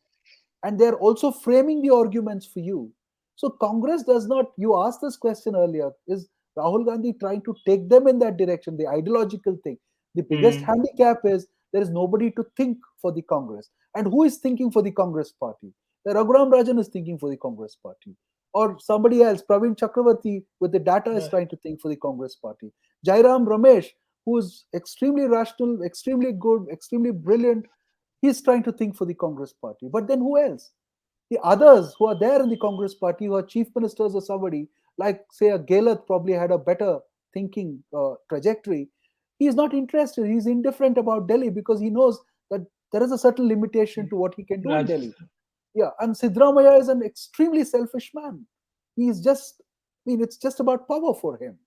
Speaker 2: and they're also framing the arguments for you. So Congress does not. You asked this question earlier: is Rahul Gandhi trying to take them in that direction, the ideological thing? The biggest
Speaker 1: Mm,
Speaker 2: handicap is there is nobody to think for the Congress. And who is thinking for the Congress party? The Raghuram Rajan is thinking for the Congress party. Or somebody else, Praveen Chakravarti with the data is
Speaker 1: right.
Speaker 2: trying to think for the Congress party. Jairam Ramesh, who is extremely rational, extremely good, extremely brilliant, he's trying to think for the Congress party. But then who else? The others who are there in the Congress party, who are chief ministers or somebody, like say a Gehlath probably had a better thinking trajectory. He's not interested. He's indifferent about Delhi because he knows that there is a certain limitation to what he can do in Delhi.
Speaker 1: Rajasthan.
Speaker 2: Yeah, and Sidramaya is an extremely selfish man. He's just, it's just about power for him.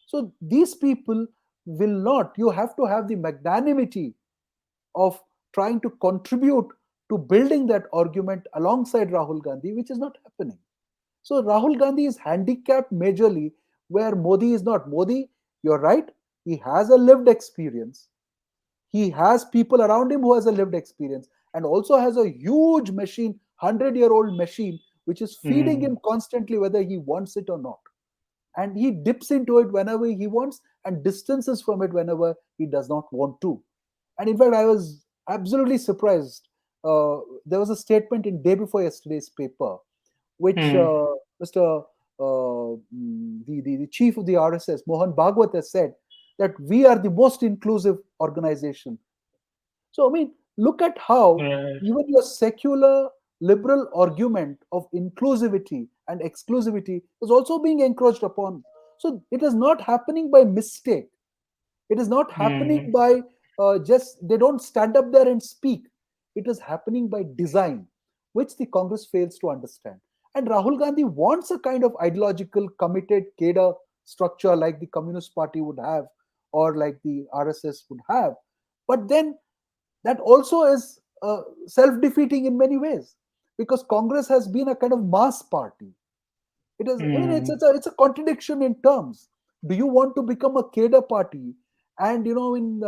Speaker 2: So these people will not, you have to have the magnanimity of trying to contribute to building that argument alongside Rahul Gandhi, which is not happening. So Rahul Gandhi is handicapped majorly where Modi is not. Modi, you're right, he has a lived experience. He has people around him who has a lived experience and also has a huge machine, 100-year-old machine, which is feeding
Speaker 1: Mm,
Speaker 2: him constantly whether he wants it or not. And he dips into it whenever he wants and distances from it whenever he does not want to. And in fact, I was absolutely surprised. There was a statement in day before yesterday's paper, which
Speaker 1: mm,
Speaker 2: Mr. The chief of the RSS, Mohan Bhagwat, has said that we are the most inclusive organization. So, look at how
Speaker 1: right.
Speaker 2: even your secular liberal argument of inclusivity and exclusivity is also being encroached upon. So, it is not happening by mistake. It is not happening
Speaker 1: Mm,
Speaker 2: by just they don't stand up there and speak. It is happening by design, which the Congress fails to understand. And Rahul Gandhi wants a kind of ideological, committed cadre structure like the Communist Party would have or like the RSS would have. But then that also is self defeating in many ways because Congress has been a kind of mass party. It is,
Speaker 1: mm,
Speaker 2: it's a contradiction in terms. Do you want to become a cadre party and in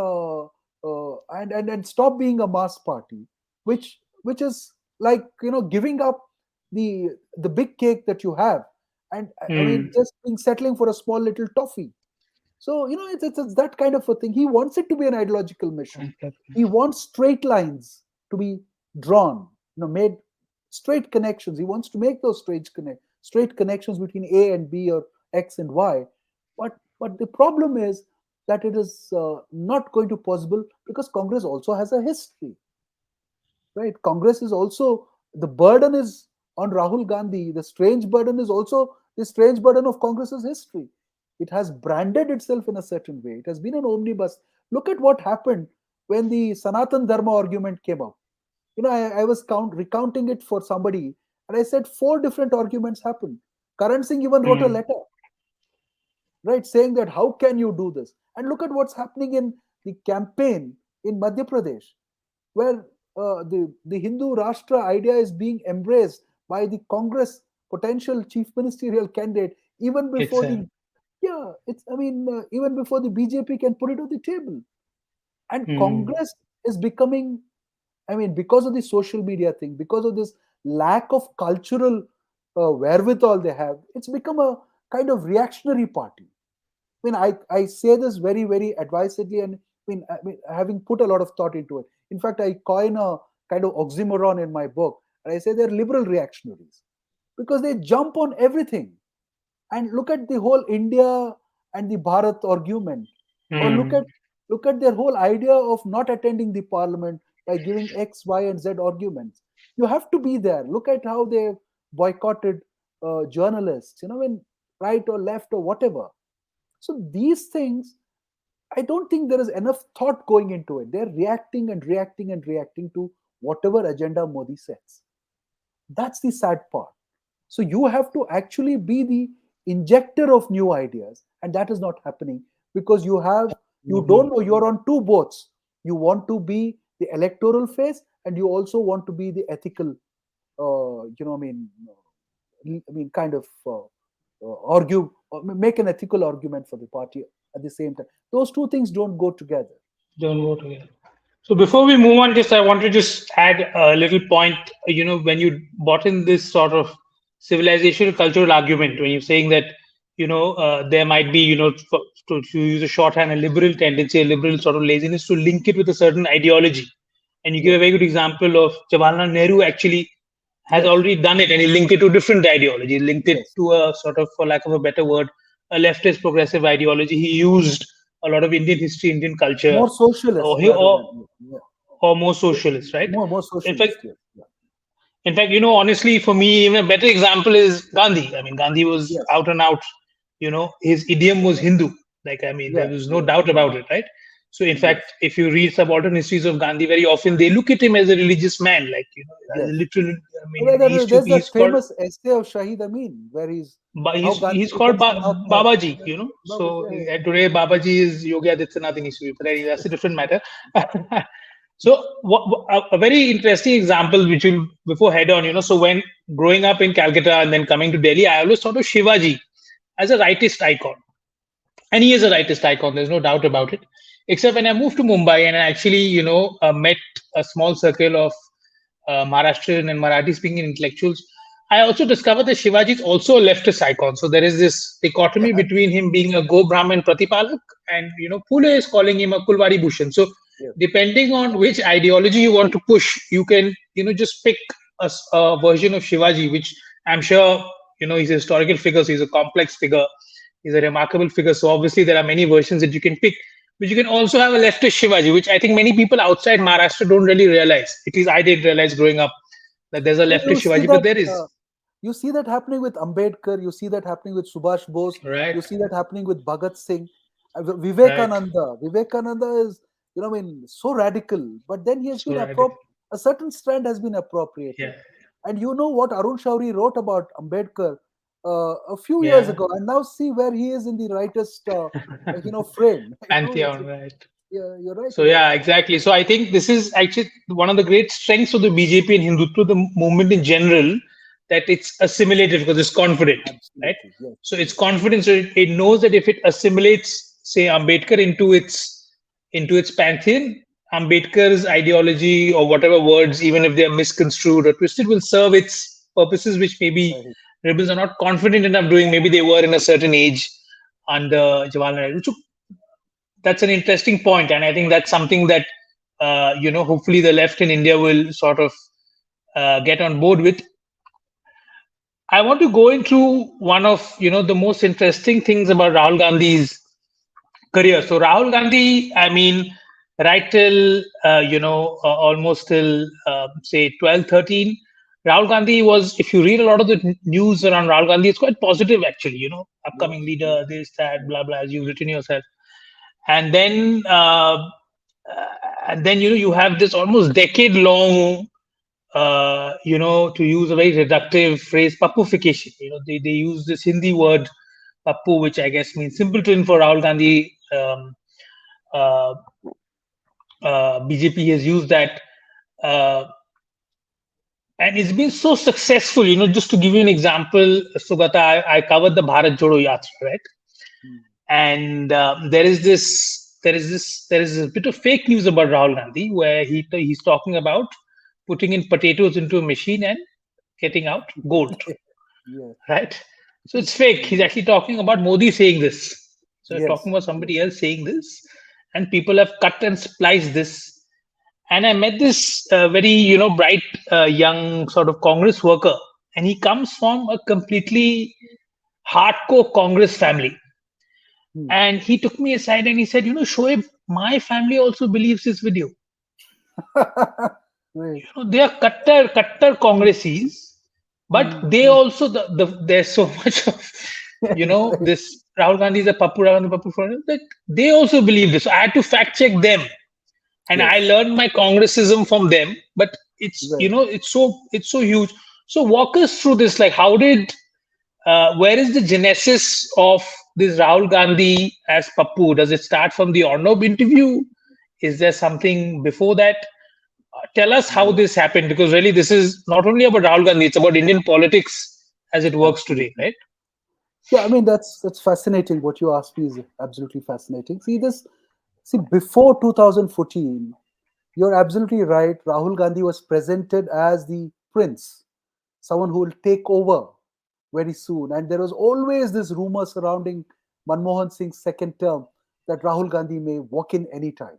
Speaker 2: and stop being a mass party, which is like giving up the big cake that you have, and
Speaker 1: mm.
Speaker 2: just being settling for a small little toffee. So it's that kind of a thing. He wants it to be an ideological mission. He wants straight lines to be drawn, made straight connections. He wants to make those straight connections between A and B or X and Y. But the problem is that it is not going to possible because Congress also has a history, right? Congress is also the burden is on Rahul Gandhi. The strange burden is also the strange burden of Congress's history. It has branded itself in a certain way. It has been an omnibus. Look at what happened. when the Sanatan Dharma argument came up. I was recounting it for somebody, and I said four different arguments happened. Karan Singh even wrote a
Speaker 1: Mm,
Speaker 2: letter, right, saying that how can you do this? And look at what's happening in the campaign in Madhya Pradesh, where the Hindu Rashtra idea is being embraced by the Congress potential chief ministerial candidate even
Speaker 1: it's
Speaker 2: before the yeah, it's I mean even before the BJP can put it on the table. And
Speaker 1: mm,
Speaker 2: Congress is becoming, I mean, because of the social media thing, because of this lack of cultural wherewithal they have, it's become a kind of reactionary party. I mean, I say this very, very advisedly, and I mean, having put a lot of thought into it. In fact, I coin a kind of oxymoron in my book, and I say they're liberal reactionaries because they jump on everything. And look at the whole India and the Bharat argument, or
Speaker 1: mm.
Speaker 2: look at their whole idea of not attending the parliament by giving X, Y, and Z arguments. You have to be there. Look at how they boycotted journalists, when right or left or whatever. So these things, I don't think there is enough thought going into it. They're reacting and reacting and reacting to whatever agenda Modi sets. That's the sad part. So you have to actually be the injector of new ideas, and that is not happening because you don't know, you're on two boats. You want to be the electoral phase, and you also want to be the ethical. Kind of argue, or make an ethical argument for the party at the same time. Those two things don't go together.
Speaker 1: Don't go together. So before we move on, just I want to just add a little point. When you brought in this sort of civilization cultural argument, when you're saying that there might be to use a shorthand, a liberal tendency, a liberal sort of laziness to link it with a certain ideology, and you give a
Speaker 2: Yes,
Speaker 1: very good example of Jawaharlal Nehru actually has
Speaker 2: yes,
Speaker 1: already done it, and he linked it to different ideology, linked it
Speaker 2: yes.
Speaker 1: to a sort of, for lack of a better word, a leftist progressive ideology. He used a lot of Indian history, Indian culture,
Speaker 2: More socialist
Speaker 1: or he
Speaker 2: rather than, yeah.
Speaker 1: or more socialist, right?
Speaker 2: More
Speaker 1: In fact,
Speaker 2: socialist. Yes, yeah.
Speaker 1: honestly, for me, even a better example is Gandhi. I mean, Gandhi was
Speaker 2: Yes,
Speaker 1: out and out. His idiom was Hindu. Like, I mean, there
Speaker 2: yes,
Speaker 1: was no
Speaker 2: yes,
Speaker 1: doubt about it, right? So, in fact,
Speaker 2: yes,
Speaker 1: if you read subaltern histories of Gandhi, very often they look at him as a religious man, like as a
Speaker 2: yes.
Speaker 1: literal. I mean,
Speaker 2: There's that
Speaker 1: he's called
Speaker 2: famous essay of Shahid Amin where how
Speaker 1: he's
Speaker 2: Gandhi
Speaker 1: called
Speaker 2: becomes Mahatma.
Speaker 1: Babaji,
Speaker 2: Babaji,
Speaker 1: So
Speaker 2: yeah,
Speaker 1: and today Babaji is Yogi Adityanath in history, but anyway, that's a different matter. So a very interesting example, which will before head on, so when growing up in Calcutta and then coming to Delhi, I always thought of Shivaji as a rightist icon, and he is a rightist icon. There's no doubt about it. Except when I moved to Mumbai and I actually, met a small circle of Maharashtrian and Marathi speaking intellectuals, I also discovered that Shivaji is also a leftist icon. So there is this dichotomy
Speaker 2: yeah.
Speaker 1: between him being a Go Brahmin Pratipalak and, Pule is calling him a Kulwari Bhushan. So
Speaker 2: Yes,
Speaker 1: depending on which ideology you want to push, you can, just pick a version of Shivaji, which I'm sure, he's a historical figure, so he's a complex figure. He's a remarkable figure. So obviously there are many versions that you can pick. But you can also have a leftist Shivaji, which I think many people outside Maharashtra don't really realize. At least I didn't realize growing up that there's a
Speaker 2: yeah.
Speaker 1: leftist Shivaji, but there is.
Speaker 2: You see that happening with Ambedkar. You see that happening with Subhash Bose.
Speaker 1: Right,
Speaker 2: You see that happening with Bhagat Singh.
Speaker 1: right.
Speaker 2: Vivekananda is, so radical. But then he has
Speaker 1: So
Speaker 2: been
Speaker 1: radical.
Speaker 2: a certain strand has been appropriated.
Speaker 1: Yeah,
Speaker 2: And you know what Arun Shauri wrote about Ambedkar a few years
Speaker 1: yeah.
Speaker 2: ago, and now see where he is in the rightist, frame.
Speaker 1: Pantheon, right.
Speaker 2: Yeah, you're right
Speaker 1: So
Speaker 2: about
Speaker 1: yeah,
Speaker 2: that.
Speaker 1: exactly. So I think this is actually one of the great strengths of the BJP and Hindutva, the movement in general, that it's assimilated because it's confident, right?
Speaker 2: Absolutely, yes,
Speaker 1: So it's
Speaker 2: yes,
Speaker 1: confident. So it knows that if it assimilates, say, Ambedkar into its pantheon, Ambedkar's ideology or whatever words, even if they are misconstrued or twisted, will serve its purposes, which maybe
Speaker 2: right.
Speaker 1: rebels are not confident enough doing. Maybe they were in a certain age under Jawaharlal Nehru. So that's an interesting point, and I think that's something that hopefully the left in India will sort of get on board with. I want to go into one of the most interesting things about Rahul Gandhi's career. So Rahul Gandhi, I mean, right till almost till say 12, 13, Rahul Gandhi was, if you read a lot of the news around Rahul Gandhi, it's quite positive actually.
Speaker 2: Yes,
Speaker 1: Upcoming
Speaker 2: yes,
Speaker 1: leader, this, that,
Speaker 2: yes,
Speaker 1: blah blah, as you've written yourself. And then And then you have this almost decade long, to use a very reductive phrase, pappufication. They use this Hindi word pappu, which I guess means simpleton for Rahul Gandhi. Uh, BJP has used that, uh, and it's been so successful. Just to give you an example, Sugata, I covered the Bharat Jodo Yatra, right?
Speaker 2: Hmm.
Speaker 1: And there is this bit of fake news about Rahul Gandhi where he's talking about putting in potatoes into a machine and getting out gold,
Speaker 2: Yes.
Speaker 1: right? So it's fake. He's actually talking about Modi saying this. So talking
Speaker 2: Yes.
Speaker 1: about somebody else saying this, and people have cut and spliced this. And I met this very bright young sort of Congress worker, and he comes from a completely hardcore Congress family.
Speaker 2: Hmm.
Speaker 1: And he took me aside and he said, Shoaib, my family also believes this video.
Speaker 2: Right.
Speaker 1: They are Kattar Congressis, but
Speaker 2: Hmm.
Speaker 1: they also there's so much of
Speaker 2: Right.
Speaker 1: this Rahul Gandhi is a pappu, Rahul Gandhi pappu for that they also believe this. So I had to fact check them, and I
Speaker 2: Yes.
Speaker 1: learned my congressism from them. But it's
Speaker 2: Right.
Speaker 1: it's so huge. So walk us through this. Like, how did where is the genesis of this Rahul Gandhi as Pappu? Does it start from the Arnob interview? Is there something before that? Tell us how
Speaker 2: Right.
Speaker 1: this happened, because really this is not only about Rahul Gandhi, it's about Indian politics as it works today,
Speaker 2: Absolutely.
Speaker 1: right?
Speaker 2: Yeah, I mean that's fascinating. What you asked me is absolutely fascinating. See this. See, before 2014, you're absolutely right. Rahul Gandhi was presented as the prince, someone who will take over very soon. And there was always this rumor surrounding Manmohan Singh's second term that Rahul Gandhi may walk in anytime.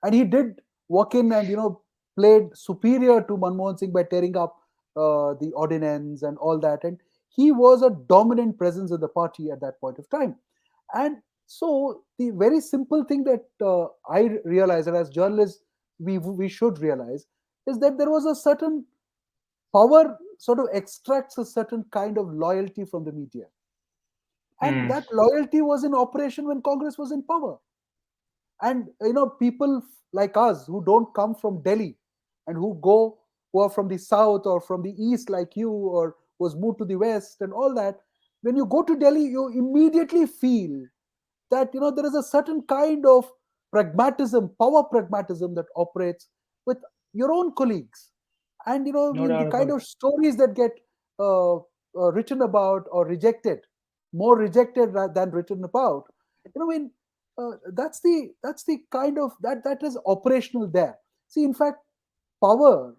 Speaker 2: And he did walk in and played superior to Manmohan Singh by tearing up the ordinance and all that. And he was a dominant presence in the party at that point of time. And so the very simple thing that I realized, and as journalists we should realize, is that there was a certain power sort of extracts a certain kind of loyalty from the media, and
Speaker 1: Hmm.
Speaker 2: that loyalty was in operation when Congress was in power. And people like us who don't come from Delhi and who are from the south or from the east like you, or was moved to the west and all that, when you go to Delhi you immediately feel that there is a certain kind of pragmatism, power pragmatism, that operates with your own colleagues. And I
Speaker 1: No
Speaker 2: mean, the
Speaker 1: doubt
Speaker 2: kind
Speaker 1: about
Speaker 2: of stories that get written about or rejected, more rejected than written about, I mean, that's the kind of that is operational there. See, in fact, power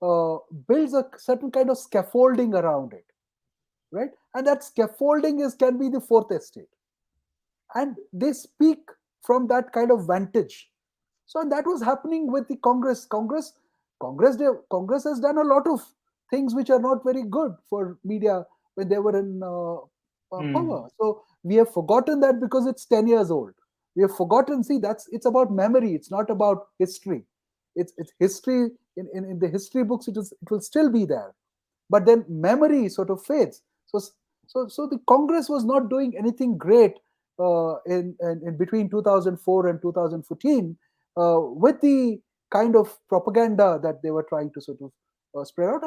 Speaker 2: uh, builds a certain kind of scaffolding around it, right? And that scaffolding is can be the fourth estate, and they speak from that kind of vantage. So and that was happening with the Congress has done a lot of things which are not very good for media when they were in
Speaker 1: it. Hmm.
Speaker 2: power. So we have forgotten that because it's 10 years old. We have forgotten. See, it's about memory. It's not about history. It's history in the history books. It will still be there, but then memory sort of fades. So the Congress was not doing anything great in between 2004 and 2014 with the kind of propaganda that they were trying to sort of spread out.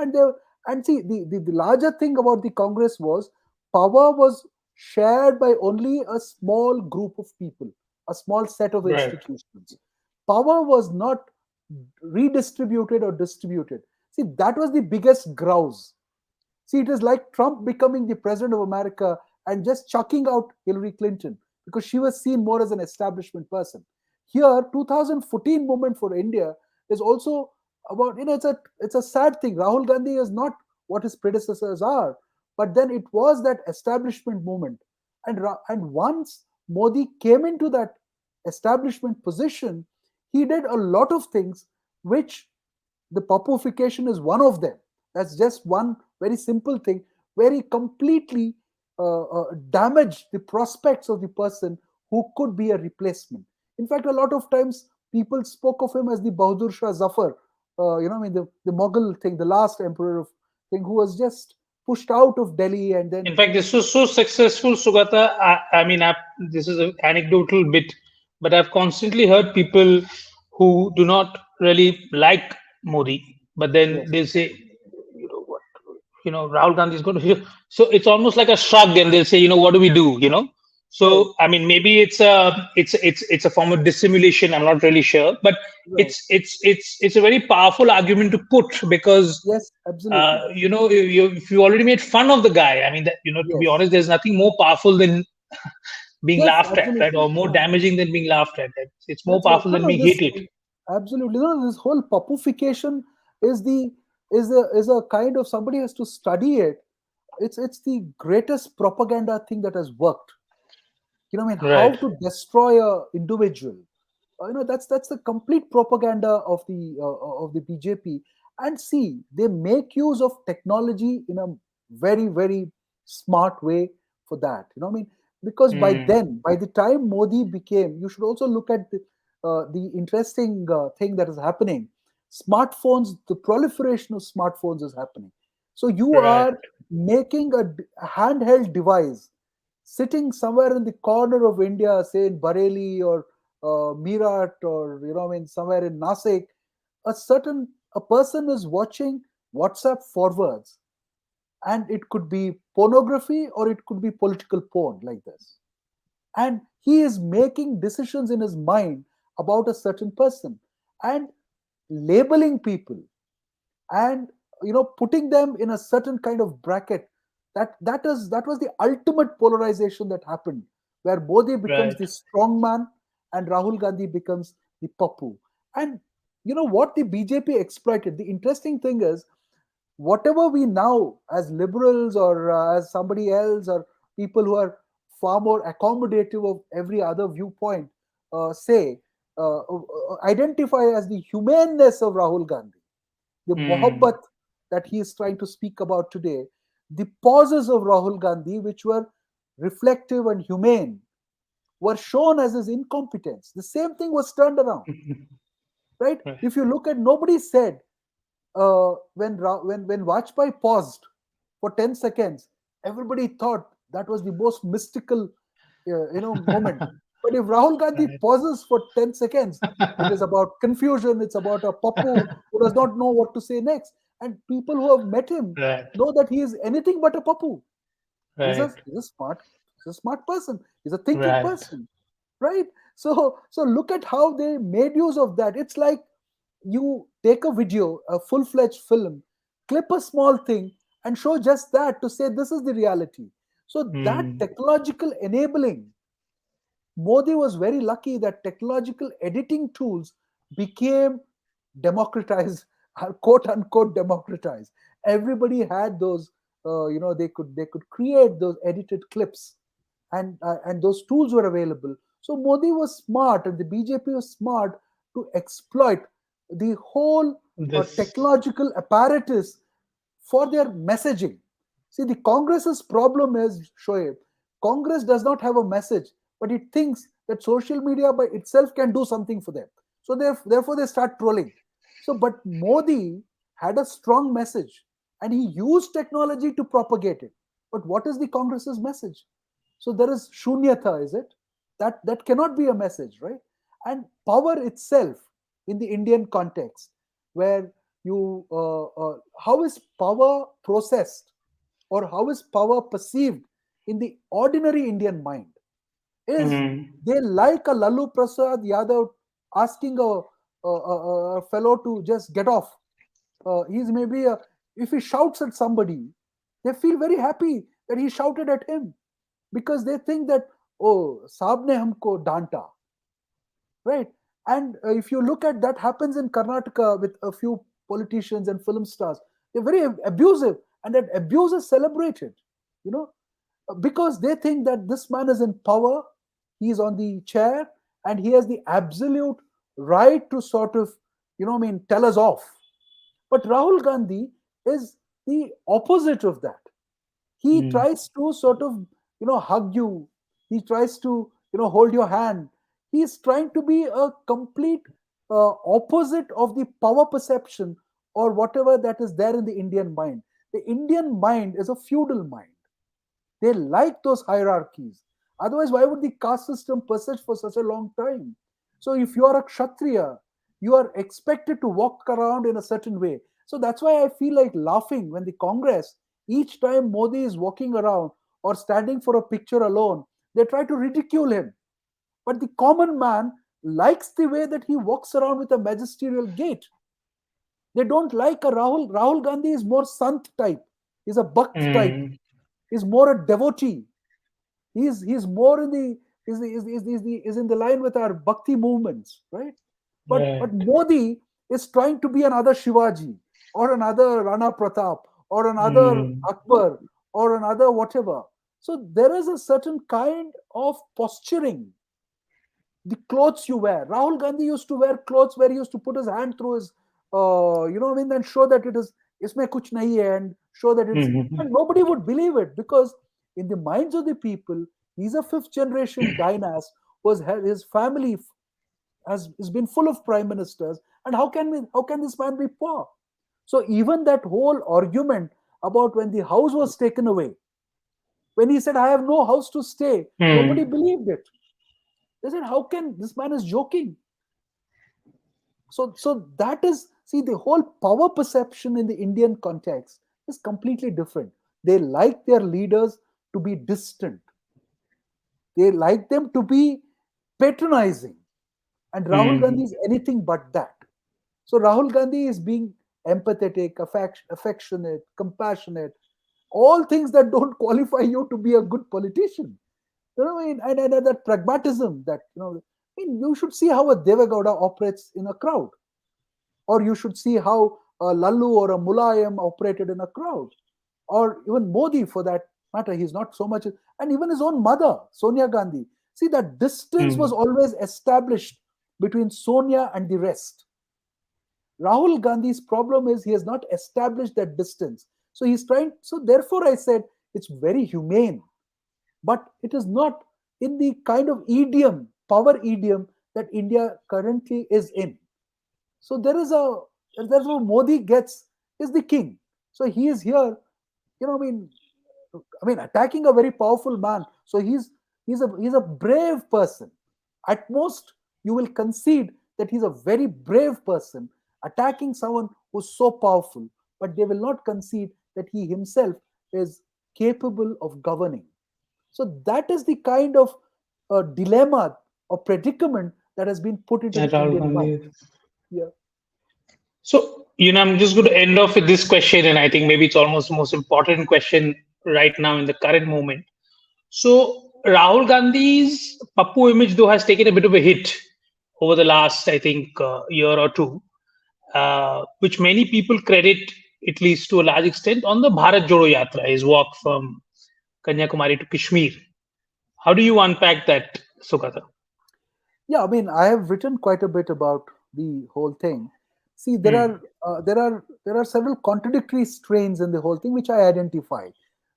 Speaker 2: And see, the larger thing about the Congress was power was shared by only a small group of people, a small set of
Speaker 1: Right.
Speaker 2: institutions. Power was not redistributed or distributed. See, that was the biggest grouse. See, it is like Trump becoming the president of America and just chucking out Hillary Clinton because she was seen more as an establishment person. Here, 2014 movement for India is also about, it's a sad thing. Rahul Gandhi is not what his predecessors are, but then it was that establishment movement. And once Modi came into that establishment position, he did a lot of things which the popufication is one of them. That's just one very simple thing where he completely damaged the prospects of the person who could be a replacement. In fact, a lot of times people spoke of him as the Bahadur Shah Zafar, I mean, the Mughal thing, the last emperor of thing, who was just pushed out of Delhi and then.
Speaker 1: In fact, this was so successful, Sugata. I mean, this is an anecdotal bit, but I've constantly heard people who do not really like Modi, but then
Speaker 2: Yes,
Speaker 1: they'll say, you know what, Rahul Gandhi is going to. So it's almost like a shrug, and they'll say, what do we do?
Speaker 2: right,
Speaker 1: So I mean, maybe it's a form of dissimulation. I'm not really sure, but
Speaker 2: right.
Speaker 1: it's a very powerful argument to put because
Speaker 2: Yes, absolutely.
Speaker 1: if you already made fun of the guy, I mean, that to be
Speaker 2: Yes,
Speaker 1: honest, there's nothing more powerful than being
Speaker 2: yes,
Speaker 1: laughed at, right?
Speaker 2: absolutely.
Speaker 1: Or more damaging than being laughed at. It's more
Speaker 2: That's right.
Speaker 1: powerful
Speaker 2: No,
Speaker 1: than
Speaker 2: no,
Speaker 1: being
Speaker 2: this
Speaker 1: hated.
Speaker 2: absolutely no. This whole puppification is the is a kind of, somebody has to study it. It's the greatest propaganda thing that has worked. I mean, how
Speaker 1: Right.
Speaker 2: to destroy a individual. That's the complete propaganda of the BJP. And see, they make use of technology in a very, very smart way for that. I mean, because
Speaker 1: Mm.
Speaker 2: by the time Modi became, you should also look at the interesting thing that is happening. Smartphones, the proliferation of smartphones is happening. So you
Speaker 1: Right.
Speaker 2: are making a handheld device sitting somewhere in the corner of India, say in Bareilly or Meerut, or I mean somewhere in Nasik, a person is watching WhatsApp forwards, and it could be pornography or it could be political porn like this, and he is making decisions in his mind about a certain person and labeling people, and putting them in a certain kind of bracket. That was the ultimate polarization that happened, where Modi becomes
Speaker 1: Right.
Speaker 2: the strong man and Rahul Gandhi becomes the pappu. And what the BJP exploited, the interesting thing is, whatever we now as liberals or as somebody else, or people who are far more accommodative of every other viewpoint, say, identify as the humaneness of Rahul Gandhi, the
Speaker 1: Mm.
Speaker 2: mohabbat that he is trying to speak about today, the pauses of Rahul Gandhi, which were reflective and humane, were shown as his incompetence. The same thing was turned around, right?
Speaker 1: Right.
Speaker 2: If you look at, nobody said, when Vajpayee paused for 10 seconds, everybody thought that was the most mystical, moment. But if Rahul Gandhi
Speaker 1: Right.
Speaker 2: pauses for 10 seconds, it is about confusion. It's about a pappu who does not know what to say next, and people who have met him
Speaker 1: Right.
Speaker 2: know that he is anything but a pappu.
Speaker 1: Right.
Speaker 2: He's a smart person. He's a thinking
Speaker 1: Right.
Speaker 2: person, right? So look at how they made use of that. It's like you take a video, a full-fledged film, clip a small thing and show just that to say this is the reality. So that
Speaker 1: Mm.
Speaker 2: technological enabling, Modi was very lucky that technological editing tools became democratized, quote unquote democratized. Everybody had those. They could create those edited clips, and those tools were available. So Modi was smart, and the BJP was smart to exploit the whole
Speaker 1: This.
Speaker 2: technological apparatus for their messaging. See, the Congress's problem is, Shoaib, Congress does not have a message, but it thinks that social media by itself can do something for them. So therefore they start trolling. So, but Modi had a strong message, and he used technology to propagate it. But what is the Congress's message? So there is shunyata, is it? That cannot be a message, right? And power itself in the Indian context, where how is power processed, or how is power perceived in the ordinary Indian mind? Is
Speaker 1: Mm.
Speaker 2: they like a Lalu Prasad Yadav asking a fellow to just get off. He's maybe if he shouts at somebody, they feel very happy that he shouted at him, because they think that, oh, Saab ne humko danta, right? And if you look at that happens in Karnataka with a few politicians and film stars, they're very abusive, and that abuse is celebrated, you know, because they think that this man is in power, he is on the chair, and he has the absolute right to sort of, tell us off. But Rahul Gandhi is the opposite of that. He
Speaker 1: Mm.
Speaker 2: tries to sort of, hug you. He tries to, hold your hand. He's trying to be a complete opposite of the power perception or whatever that is there in the Indian mind. The Indian mind is a feudal mind. They like those hierarchies. Otherwise, why would the caste system persist for such a long time? So if you are a Kshatriya, you are expected to walk around in a certain way. So that's why I feel like laughing when the Congress, each time Modi is walking around or standing for a picture alone, they try to ridicule him. But the common man likes the way that he walks around with a magisterial gait. They don't like a Rahul. Rahul Gandhi is more Sant type. He's a Bhakt type.
Speaker 1: Mm.
Speaker 2: He's more a devotee. He's more in the is in the line with our bhakti movements, right? But
Speaker 1: Right.
Speaker 2: Modi is trying to be another Shivaji or another Rana Pratap or another
Speaker 1: Mm.
Speaker 2: Akbar or another whatever. So there is a certain kind of posturing. The clothes you wear. Rahul Gandhi used to wear clothes where he used to put his hand through his, what I mean, then show that it is, isme kuch nahi hai, and show that it's,
Speaker 1: Mhm.
Speaker 2: and nobody would believe it because in the minds of the people, he's a fifth generation dynast who has had his family has been full of prime ministers, and how can this man be poor? So even that whole argument about when the house was taken away, when he said, "I have no house to stay," nobody
Speaker 1: Mm.
Speaker 2: believed it. They said, "How can this man is joking?" So that is, see, the whole power perception in the Indian context is completely different. They like their leaders to be distant. They like them to be patronizing. And Rahul
Speaker 1: Mm.
Speaker 2: Gandhi is anything but that. So Rahul Gandhi is being empathetic, affectionate, compassionate, all things that don't qualify you to be a good politician. You know, and that pragmatism that, you should see how a Devagowda operates in a crowd, or you should see how a Lallu or a Mulayam operated in a crowd, or even Modi for that matter. He's not so much, and even his own mother, Sonia Gandhi. See, that distance was
Speaker 1: Mm.
Speaker 2: always established between Sonia and the rest. Rahul Gandhi's problem is he has not established that distance. So he's trying, so therefore I said it's very humane, but it is not in the kind of idiom, power idiom that India currently is in. So that's what Modi gets is the king. So he is here, attacking a very powerful man. So he's a brave person. At most, you will concede that he's a very brave person attacking someone who's so powerful, but they will not concede that he himself is capable of governing. So that is the kind of dilemma or predicament that has been put into the
Speaker 1: Rahul
Speaker 2: Indian mind.
Speaker 1: Gandhi.
Speaker 2: Yeah.
Speaker 1: So, I'm just going to end off with this question, and I think maybe it's almost the most important question right now in the current moment. So, Rahul Gandhi's Pappu image, though, has taken a bit of a hit over the last, I think, year or two, which many people credit, at least to a large extent, on the Bharat Jodo Yatra, his walk from Kanyakumari to Kashmir. How do you unpack that, Sugata?
Speaker 2: Yeah, I mean, I have written quite a bit about the whole thing. See,
Speaker 1: Hmm.
Speaker 2: there are several contradictory strains in the whole thing which I identify.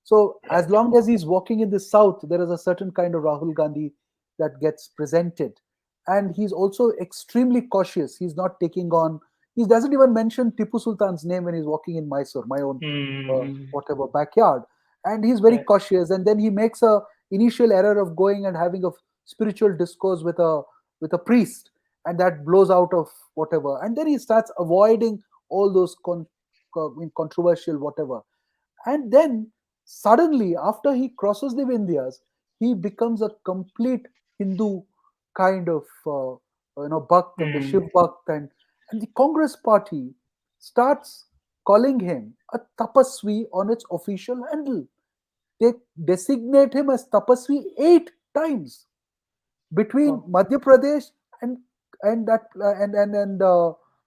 Speaker 2: So as
Speaker 1: Right.
Speaker 2: long as he's walking in the south, there is a certain kind of Rahul Gandhi that gets presented, and he's also extremely cautious. He's not taking on. He doesn't even mention Tipu Sultan's name when he's walking in Mysore, my own
Speaker 1: Hmm.
Speaker 2: whatever backyard, and he's very
Speaker 1: Right.
Speaker 2: cautious. And then he makes a initial error of going and having a spiritual discourse with a priest, and that blows out of whatever, and then he starts avoiding all those controversial whatever, and then suddenly after he crosses the Vindhyas, he becomes a complete Hindu kind of bhakt, and the
Speaker 1: Hmm.
Speaker 2: Shiv bhakt, and the Congress party starts calling him a tapasvi on its official handle. They designate him as tapasvi 8 times between
Speaker 1: Oh.
Speaker 2: Madhya Pradesh and and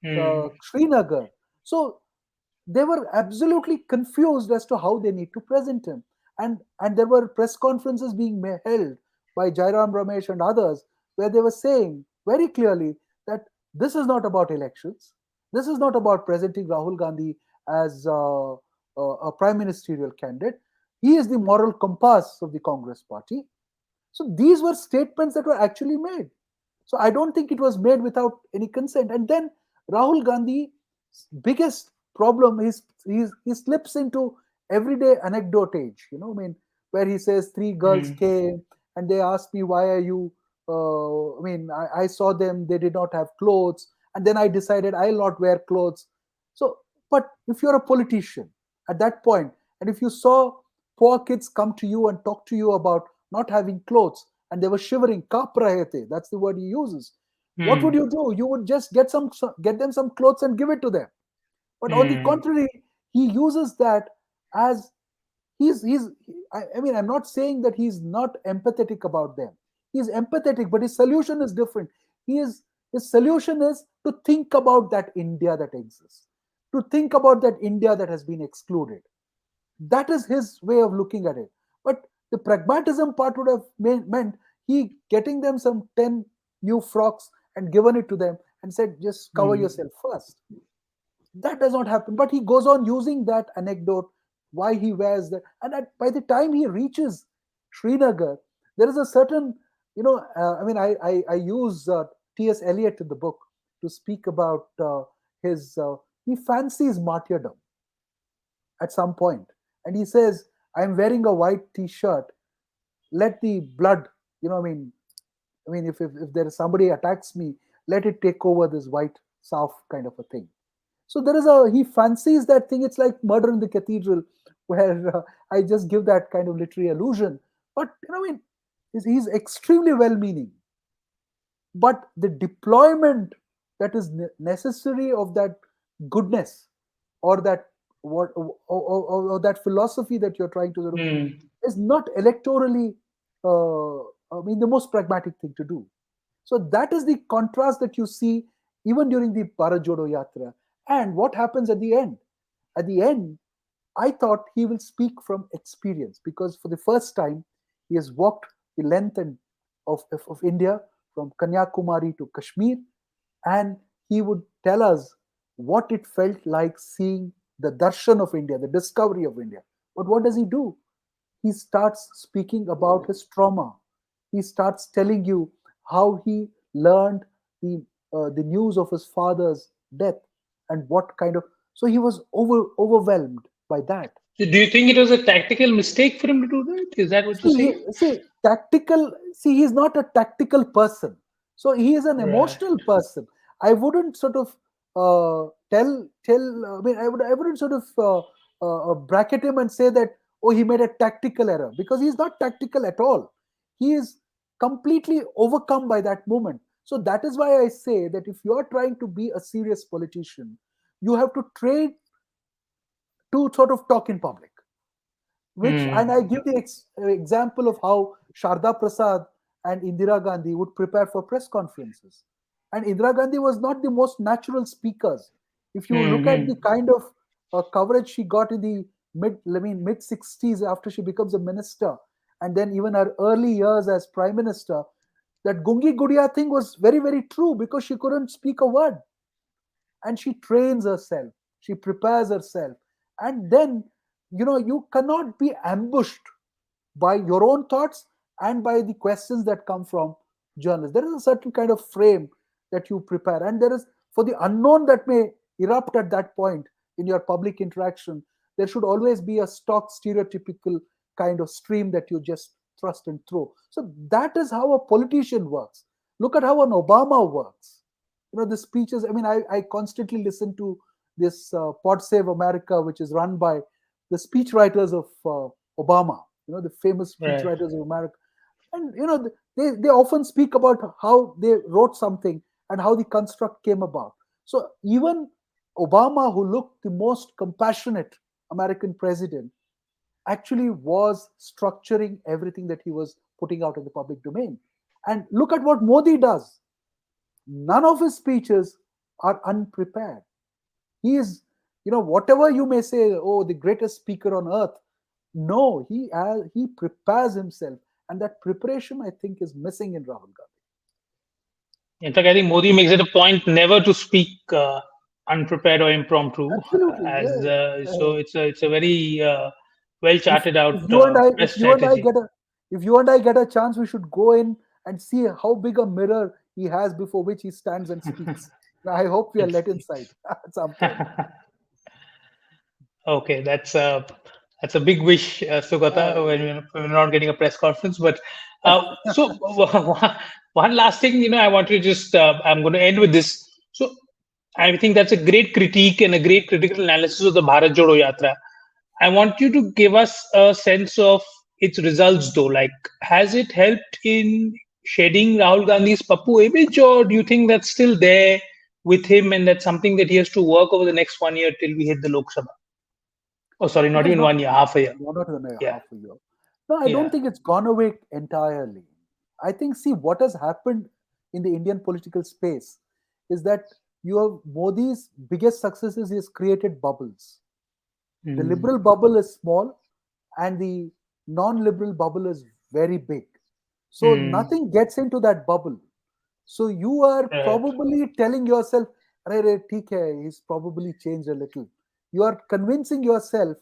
Speaker 1: Hmm.
Speaker 2: Srinagar. So they were absolutely confused as to how they need to present him, and there were press conferences being held by Jairam Ramesh and others where they were saying very clearly that this is not about elections. This is not about presenting Rahul Gandhi as a prime ministerial candidate. He is the moral compass of the Congress party. So these were statements that were actually made. So I don't think it was made without any consent. And then Rahul Gandhi's biggest problem is he slips into everyday anecdotage, where he says three girls
Speaker 1: Hmm.
Speaker 2: came and they asked me, why are you, I saw them, they did not have clothes. and then I decided I'll not wear clothes. So, but if you're a politician at that point, and if you saw poor kids come to you and talk to you about not having clothes, and they were shivering, "Kaap rahe the," that's the word he uses. What would
Speaker 1: Hmm.
Speaker 2: you do? You would just get them some clothes and give it to them. But on the
Speaker 1: Hmm.
Speaker 2: contrary, he uses that as he's I mean, I'm not saying that he's not empathetic about them. He's empathetic, but his solution is different. His solution is to think about that India that exists, to think about that India that has been excluded. That is his way of looking at it. But the pragmatism part would have meant he getting them some 10 new frocks and given it to them and said, just cover
Speaker 1: Hmm.
Speaker 2: yourself first. That does not happen. But he goes on using that anecdote, why he wears that. And by the time he reaches Srinagar, there is a certain, I mean, I use T.S. Eliot in the book to speak about he fancies martyrdom at some point. And he says, I'm wearing a white t-shirt. Let the blood, if there is somebody attacks me, let it take over this white south kind of a thing. So he fancies that thing. It's like Murder in the Cathedral, where I just give that kind of literary allusion. But, he's extremely well meaning. But the deployment that is necessary of that goodness, or that or that philosophy that you're trying to sort of,
Speaker 1: Hmm.
Speaker 2: is not electorally, I mean, the most pragmatic thing to do. So that is the contrast that you see even during the Bharat Jodo Yatra. And what happens at the end? At the end, I thought he will speak from experience, because for the first time he has walked the length of India, from Kanyakumari to Kashmir, and he would tell us what it felt like seeing the darshan of India, the discovery of India. But what does he do? He starts speaking about his trauma. He starts telling you how he learned the news of his father's death, and what kind of, so he was overwhelmed by that.
Speaker 1: So do you think it was a tactical mistake for him to do that? Is that what you're
Speaker 2: See,
Speaker 1: saying?
Speaker 2: tactical. See, he's not a tactical person. So he is an
Speaker 1: Right.
Speaker 2: emotional person. I wouldn't sort of tell. I mean, I wouldn't sort of bracket him and say that, oh, he made a tactical error, because he's not tactical at all. He is completely overcome by that moment. So that is why I say that if you are trying to be a serious politician, you have to train to sort of talk in public. Which, and I
Speaker 1: Hmm.
Speaker 2: give the example of how Sharda Prasad and Indira Gandhi would prepare for press conferences. And Indira Gandhi was not the most natural speakers. If you look at the
Speaker 1: Hmm.
Speaker 2: kind of coverage she got in the mid 60s after she becomes a minister, and then even her early years as prime minister, that Gungi Gudiya thing was very, very true, because she couldn't speak a word. And she trains herself, she prepares herself, and then, you cannot be ambushed by your own thoughts and by the questions that come from journalists. There is a certain kind of frame that you prepare, and there is, for the unknown that may erupt at that point in your public interaction, there should always be a stock stereotypical kind of stream that you just thrust and throw. So that is how a politician works. Look at how an Obama works. The speeches. I mean, I constantly listen to this Pod Save America, which is run by the speechwriters of Obama. The famous
Speaker 1: Right.
Speaker 2: speechwriters of America, and they often speak about how they wrote something and how the construct came about. So even Obama, who looked the most compassionate American president, actually was structuring everything that he was putting out in the public domain. And look at what Modi does. None of his speeches are unprepared. He is, whatever you may say, oh, the greatest speaker on earth. No, he prepares himself, and that preparation, I think, is missing in Rahul Gandhi.
Speaker 1: In fact, I think Modi makes it a point never to speak unprepared or impromptu.
Speaker 2: Absolutely,
Speaker 1: As
Speaker 2: yeah.
Speaker 1: so, it's a very well
Speaker 2: If
Speaker 1: charted out
Speaker 2: if you and I
Speaker 1: press strategy.
Speaker 2: if you and I get a chance, we should go in and see how big a mirror he has before which he stands and speaks. I hope we are let inside at some point.
Speaker 1: Okay, that's a big wish, Sugata, when
Speaker 2: Uh,
Speaker 1: we're not getting a press conference. But so one last thing, I want to just I'm going to end with this. So I think that's a great critique and a great critical analysis of the Bharat Jodo Yatra. I want you to give us a sense of its results, though. Like, has it helped in shedding Rahul Gandhi's Pappu image, or do you think that's still there with him and that's something that he has to work over the next 1 year till we hit the Lok Sabha? Oh, sorry,
Speaker 2: It
Speaker 1: not
Speaker 2: has
Speaker 1: even
Speaker 2: not
Speaker 1: 1 year, half a year.
Speaker 2: not even a
Speaker 1: Yeah,
Speaker 2: half a year. No, I don't
Speaker 1: yeah.
Speaker 2: think it's gone away entirely. I think, see, what has happened in the Indian political space is that you have Modi's biggest successes is created bubbles. The
Speaker 1: Mm,
Speaker 2: liberal bubble is small and the non-liberal bubble is very big. So
Speaker 1: mm,
Speaker 2: nothing gets into that bubble. So you are
Speaker 1: right.
Speaker 2: probably telling yourself, "Arey, arey, theek hai, he's probably changed a little." You are convincing yourself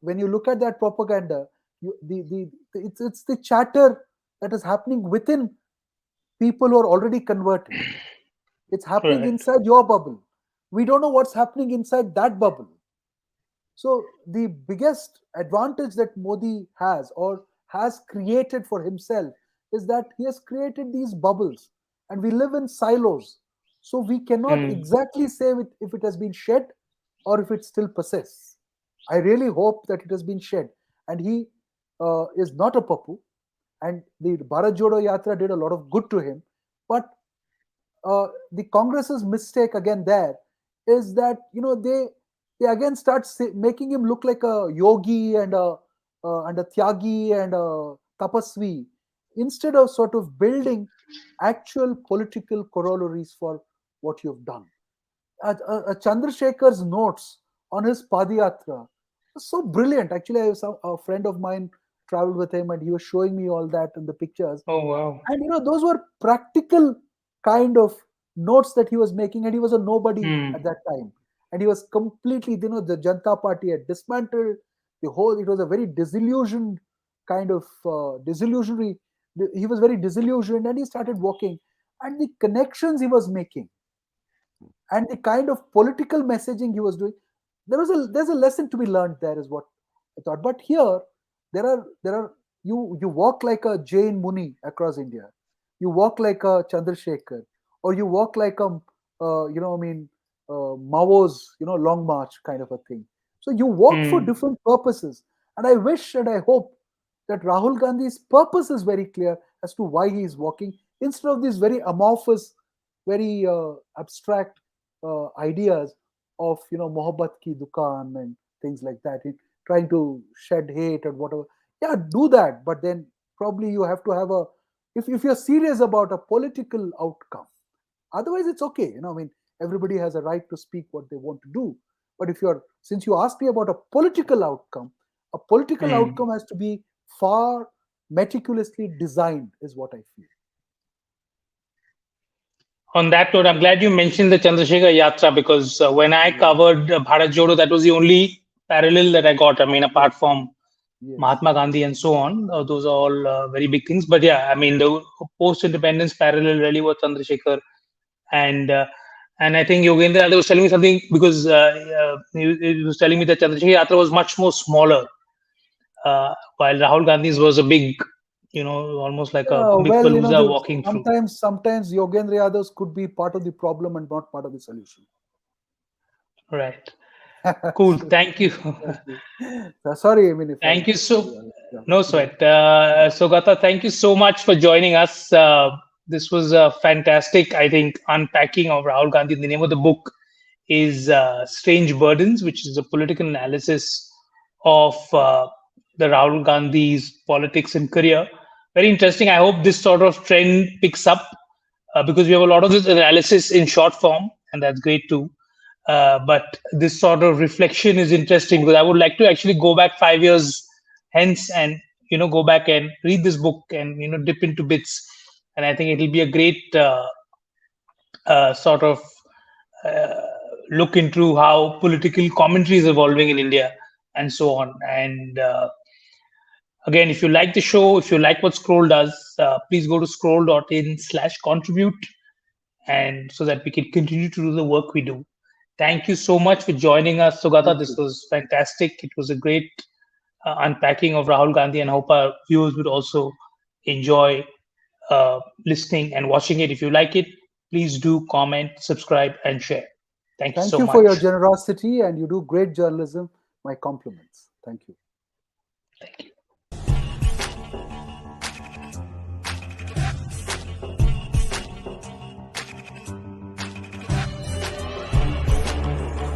Speaker 2: when you look at that propaganda. It's the chatter that is happening within people who are already converted. It's happening
Speaker 1: Right.
Speaker 2: inside your bubble. We don't know what's happening inside that bubble. So the biggest advantage that Modi has or has created for himself is that he has created these bubbles and we live in silos. So we cannot
Speaker 1: Mm,
Speaker 2: exactly say if it has been shed or if it still persists. I really hope that it has been shed. And he is not a Papu. And the Bharat Jodo Yatra did a lot of good to him. But the Congress's mistake again there is that they again start making him look like a yogi and a tyagi and a tapasvi instead of sort of building actual political corollaries for what you've done. A Chandrasekhar's notes on his Padayatra was so brilliant. Actually, a friend of mine traveled with him and he was showing me all that in the pictures,
Speaker 1: oh, wow.
Speaker 2: and those were practical kind of notes that he was making, and he was a nobody
Speaker 1: Mm,
Speaker 2: at that time, and he was completely, the Janata Party had dismantled the whole. It was a very disillusioned kind of disillusionary. He was very disillusioned, and he started working, and the connections he was making and the kind of political messaging he was doing, there's a lesson to be learned there, is what I thought. But here there are you walk like a Jain Muni across India, you walk like a Chandrasekhar, or you walk like a Mao's long march kind of a thing. So you walk for
Speaker 1: mm.
Speaker 2: different purposes, and I wish and I hope that Rahul Gandhi's purpose is very clear as to why he is walking, instead of these very amorphous, very abstract ideas of mohabbat ki dukan and things like that. Trying to shed hate and whatever. Yeah, do that, but then probably you have to have a, if you're serious about a political outcome. Otherwise, it's okay. I mean, everybody has a right to speak what they want to do. But since you asked me about a political
Speaker 1: Mm.
Speaker 2: outcome has to be far meticulously designed, is what I feel.
Speaker 1: On that note, I'm glad you mentioned the Chandrasekhar Yatra because when I
Speaker 2: Yes,
Speaker 1: covered Bharat Jodo, that was the only parallel that I got. I mean,
Speaker 2: yes,
Speaker 1: apart from
Speaker 2: yes.
Speaker 1: Mahatma Gandhi and so on, those are all very big things. But yeah, I mean, the post-independence parallel really was Chandrasekhar, and uh, and I think Yogendra Yadav was telling me something because he was telling me that Chandrasekhar Yatra was much more smaller, while Rahul Gandhi's was a big, almost like a
Speaker 2: Yeah,
Speaker 1: big
Speaker 2: well,
Speaker 1: palooza walking through.
Speaker 2: sometimes Yogendra Yadavs could be part of the problem and not part of the solution.
Speaker 1: Right. Cool.
Speaker 2: So,
Speaker 1: Thank you.
Speaker 2: thank you. So, sorry, I mean, if I,
Speaker 1: Thank you so.
Speaker 2: yeah,
Speaker 1: No
Speaker 2: yeah,
Speaker 1: sweat. Sugata, thank you so much for joining us. This was a fantastic, I think, unpacking of Rahul Gandhi. The name of the book is Strange Burdens, which is a political analysis of the Rahul Gandhi's politics and career. Very interesting. I hope this sort of trend picks up because we have a lot of this analysis in short form, and that's great too. But this sort of reflection is interesting because I would like to actually go back 5 years hence and go back and read this book and dip into bits, and I think it'll be a great sort of uh, look into how political commentary is evolving in India and so on. And again, if you like the show, if you like what Scroll does, please go to scroll.in/contribute and so that we can continue to do the work we do. Thank you so much for joining us, Sugata.
Speaker 2: thank
Speaker 1: This
Speaker 2: you.
Speaker 1: was fantastic. It was a great unpacking of Rahul Gandhi, and I hope our viewers would also enjoy listening and watching it. If you like it, Please do comment, subscribe, and share. Thank you
Speaker 2: Thank
Speaker 1: so
Speaker 2: you for your
Speaker 1: much.
Speaker 2: generosity, and you do great journalism. My compliments. Thank you.
Speaker 1: Thank you.